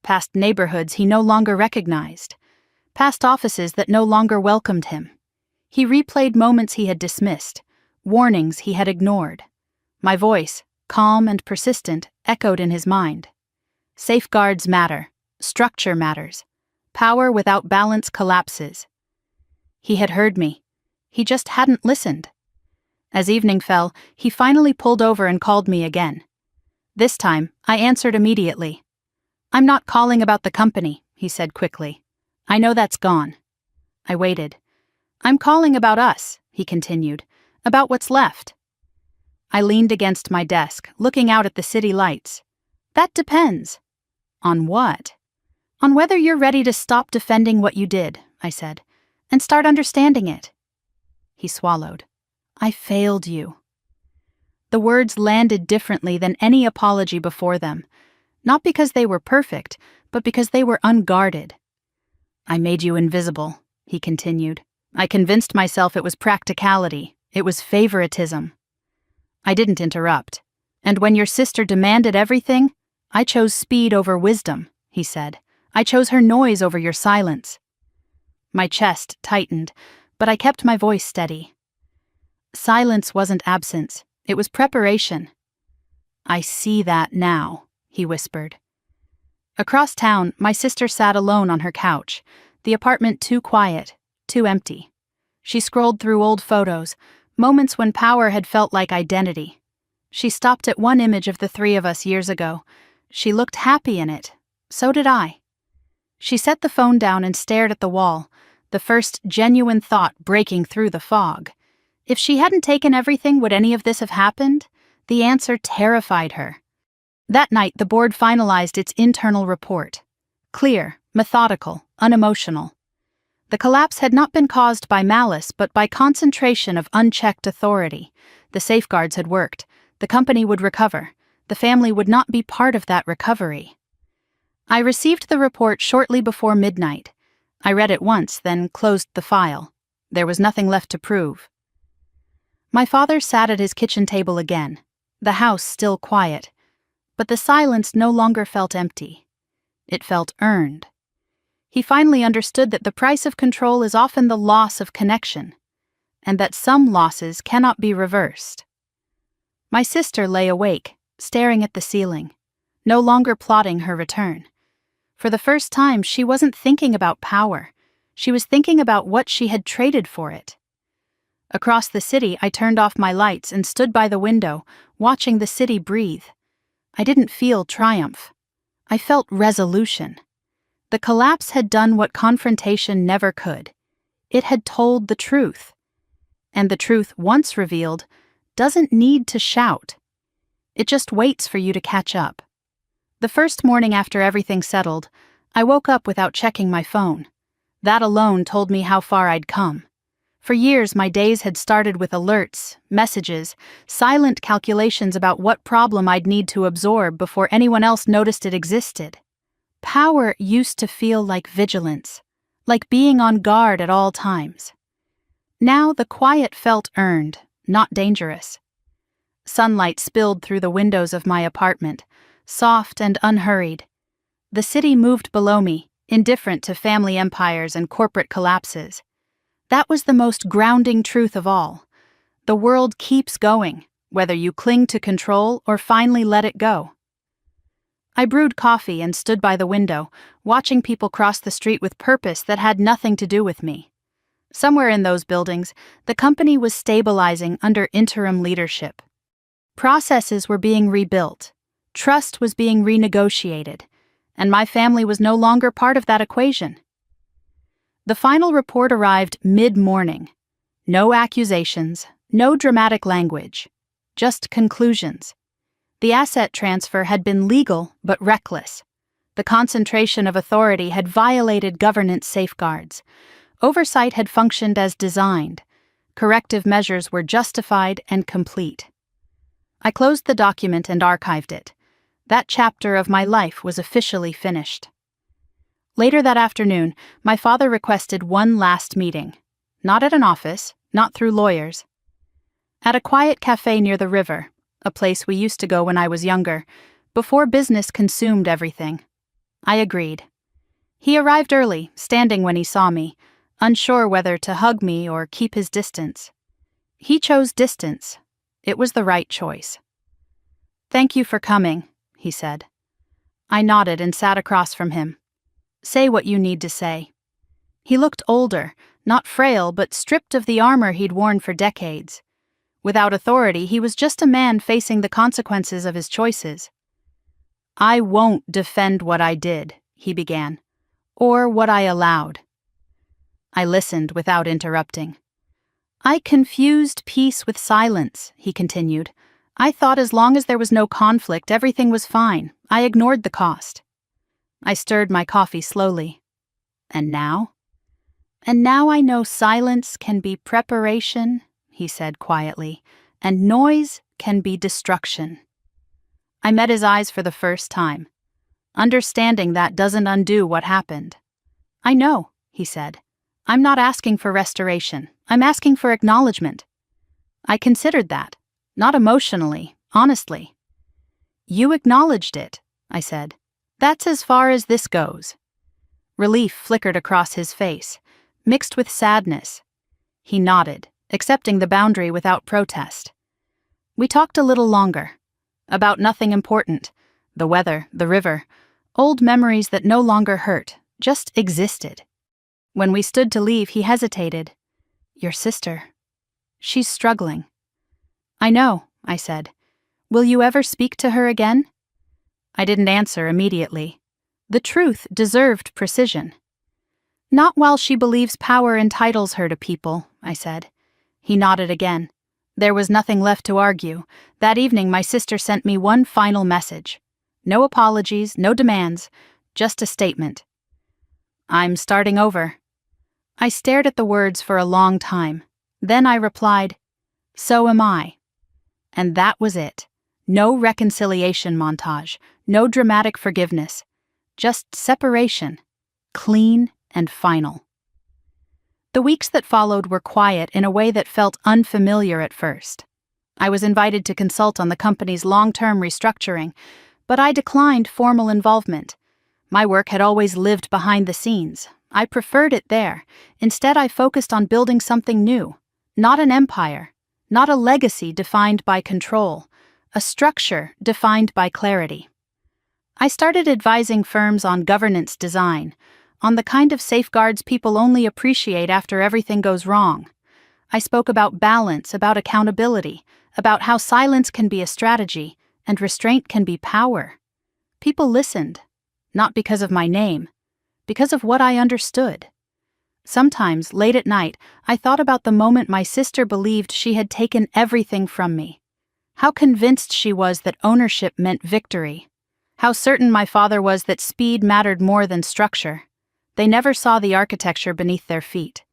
Past neighborhoods he no longer recognized. Past offices that no longer welcomed him. He replayed moments he had dismissed, warnings he had ignored. My voice, calm and persistent, echoed in his mind. Safeguards matter. Structure matters. Power without balance collapses. He had heard me. He just hadn't listened. As evening fell, he finally pulled over and called me again. This time, I answered immediately. "I'm not calling about the company," he said quickly. "I know that's gone." I waited. "I'm calling about us," he continued. "About what's left." I leaned against my desk, looking out at the city lights. "That depends." "On what?" "On whether you're ready to stop defending what you did," I said, "and start understanding it." He swallowed. "I failed you." The words landed differently than any apology before them, not because they were perfect, but because they were unguarded. "I made you invisible," he continued. "I convinced myself it was practicality, it was favoritism." I didn't interrupt. "And when your sister demanded everything, I chose speed over wisdom," he said. "I chose her noise over your silence." My chest tightened, but I kept my voice steady. Silence wasn't absence, it was preparation. "I see that now," he whispered. Across town, my sister sat alone on her couch, the apartment too quiet, too empty. She scrolled through old photos, moments when power had felt like identity. She stopped at one image of the three of us years ago. She looked happy in it. So did I. She set the phone down and stared at the wall, the first genuine thought breaking through the fog. If she hadn't taken everything, would any of this have happened? The answer terrified her. That night, the board finalized its internal report. Clear, methodical, unemotional. The collapse had not been caused by malice, but by concentration of unchecked authority. The safeguards had worked. The company would recover. The family would not be part of that recovery. I received the report shortly before midnight. I read it once, then closed the file. There was nothing left to prove. My father sat at his kitchen table again, the house still quiet, but the silence no longer felt empty. It felt earned. He finally understood that the price of control is often the loss of connection, and that some losses cannot be reversed. My sister lay awake, staring at the ceiling, no longer plotting her return. For the first time, she wasn't thinking about power. She was thinking about what she had traded for it. Across the city, I turned off my lights and stood by the window, watching the city breathe. I didn't feel triumph. I felt resolution. The collapse had done what confrontation never could. It had told the truth. And the truth, once revealed, doesn't need to shout. It just waits for you to catch up. The first morning after everything settled, I woke up without checking my phone. That alone told me how far I'd come. For years, my days had started with alerts, messages, silent calculations about what problem I'd need to absorb before anyone else noticed it existed. Power used to feel like vigilance, like being on guard at all times. Now the quiet felt earned, not dangerous. Sunlight spilled through the windows of my apartment, soft and unhurried. The city moved below me, indifferent to family empires and corporate collapses. That was the most grounding truth of all. The world keeps going, whether you cling to control or finally let it go. I brewed coffee and stood by the window, watching people cross the street with purpose that had nothing to do with me. Somewhere in those buildings, the company was stabilizing under interim leadership. Processes were being rebuilt, trust was being renegotiated, and my family was no longer part of that equation. The final report arrived mid-morning. No accusations, no dramatic language, just conclusions. The asset transfer had been legal but reckless. The concentration of authority had violated governance safeguards. Oversight had functioned as designed. Corrective measures were justified and complete. I closed the document and archived it. That chapter of my life was officially finished. Later that afternoon, my father requested one last meeting. Not at an office, not through lawyers. At a quiet cafe near the river, a place we used to go when I was younger, before business consumed everything. I agreed. He arrived early, standing when he saw me, unsure whether to hug me or keep his distance. He chose distance. It was the right choice. "Thank you for coming," he said. I nodded and sat across from him. "Say what you need to say." He looked older, not frail, but stripped of the armor he'd worn for decades. Without authority, he was just a man facing the consequences of his choices. "I won't defend what I did," he began, "or what I allowed." I listened without interrupting. "I confused peace with silence," he continued. "I thought as long as there was no conflict, everything was fine. I ignored the cost." I stirred my coffee slowly. "And now?" "And now I know silence can be preparation," he said quietly, "and noise can be destruction." I met his eyes for the first time. Understanding that doesn't undo what happened. "I know," he said. "I'm not asking for restoration. I'm asking for acknowledgement." I considered that, not emotionally, honestly. "You acknowledged it," I said. "That's as far as this goes." Relief flickered across his face, mixed with sadness. He nodded, accepting the boundary without protest. We talked a little longer. About nothing important. The weather, the river, old memories that no longer hurt, just existed. When we stood to leave, he hesitated. "Your sister. She's struggling." "I know," I said. "Will you ever speak to her again?" I didn't answer immediately. The truth deserved precision. "Not while she believes power entitles her to people," I said. He nodded again. There was nothing left to argue. That evening my sister sent me one final message. No apologies, no demands, just a statement. "I'm starting over." I stared at the words for a long time. Then I replied, "So am I." And that was it. No reconciliation montage, no dramatic forgiveness. Just separation, clean and final. The weeks that followed were quiet in a way that felt unfamiliar at first. I was invited to consult on the company's long-term restructuring, but I declined formal involvement. My work had always lived behind the scenes. I preferred it there. Instead, I focused on building something new. Not an empire, not a legacy defined by control, a structure defined by clarity. I started advising firms on governance design, on the kind of safeguards people only appreciate after everything goes wrong. I spoke about balance, about accountability, about how silence can be a strategy and restraint can be power. People listened, not because of my name, because of what I understood. Sometimes, late at night, I thought about the moment my sister believed she had taken everything from me. How convinced she was that ownership meant victory. How certain my father was that speed mattered more than structure. They never saw the architecture beneath their feet.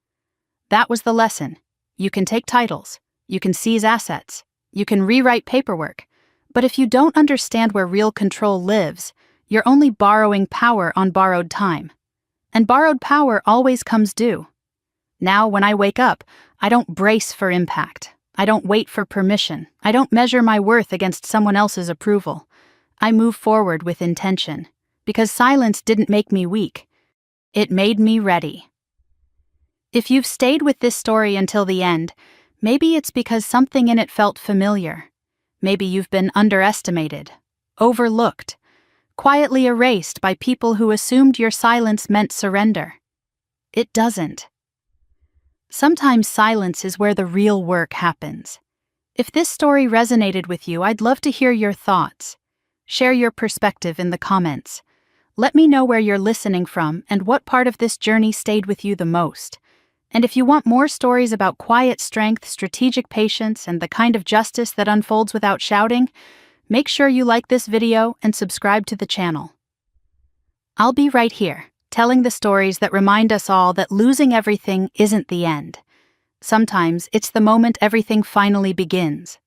That was the lesson. You can take titles. You can seize assets. You can rewrite paperwork. But if you don't understand where real control lives, you're only borrowing power on borrowed time. And borrowed power always comes due. Now, when I wake up, I don't brace for impact. I don't wait for permission. I don't measure my worth against someone else's approval. I move forward with intention, because silence didn't make me weak. It made me ready. If you've stayed with this story until the end, maybe it's because something in it felt familiar. Maybe you've been underestimated, overlooked, quietly erased by people who assumed your silence meant surrender. It doesn't. Sometimes silence is where the real work happens. If this story resonated with you, I'd love to hear your thoughts. Share your perspective in the comments. Let me know where you're listening from and what part of this journey stayed with you the most. And if you want more stories about quiet strength, strategic patience, and the kind of justice that unfolds without shouting, make sure you like this video and subscribe to the channel. I'll be right here, telling the stories that remind us all that losing everything isn't the end. Sometimes it's the moment everything finally begins.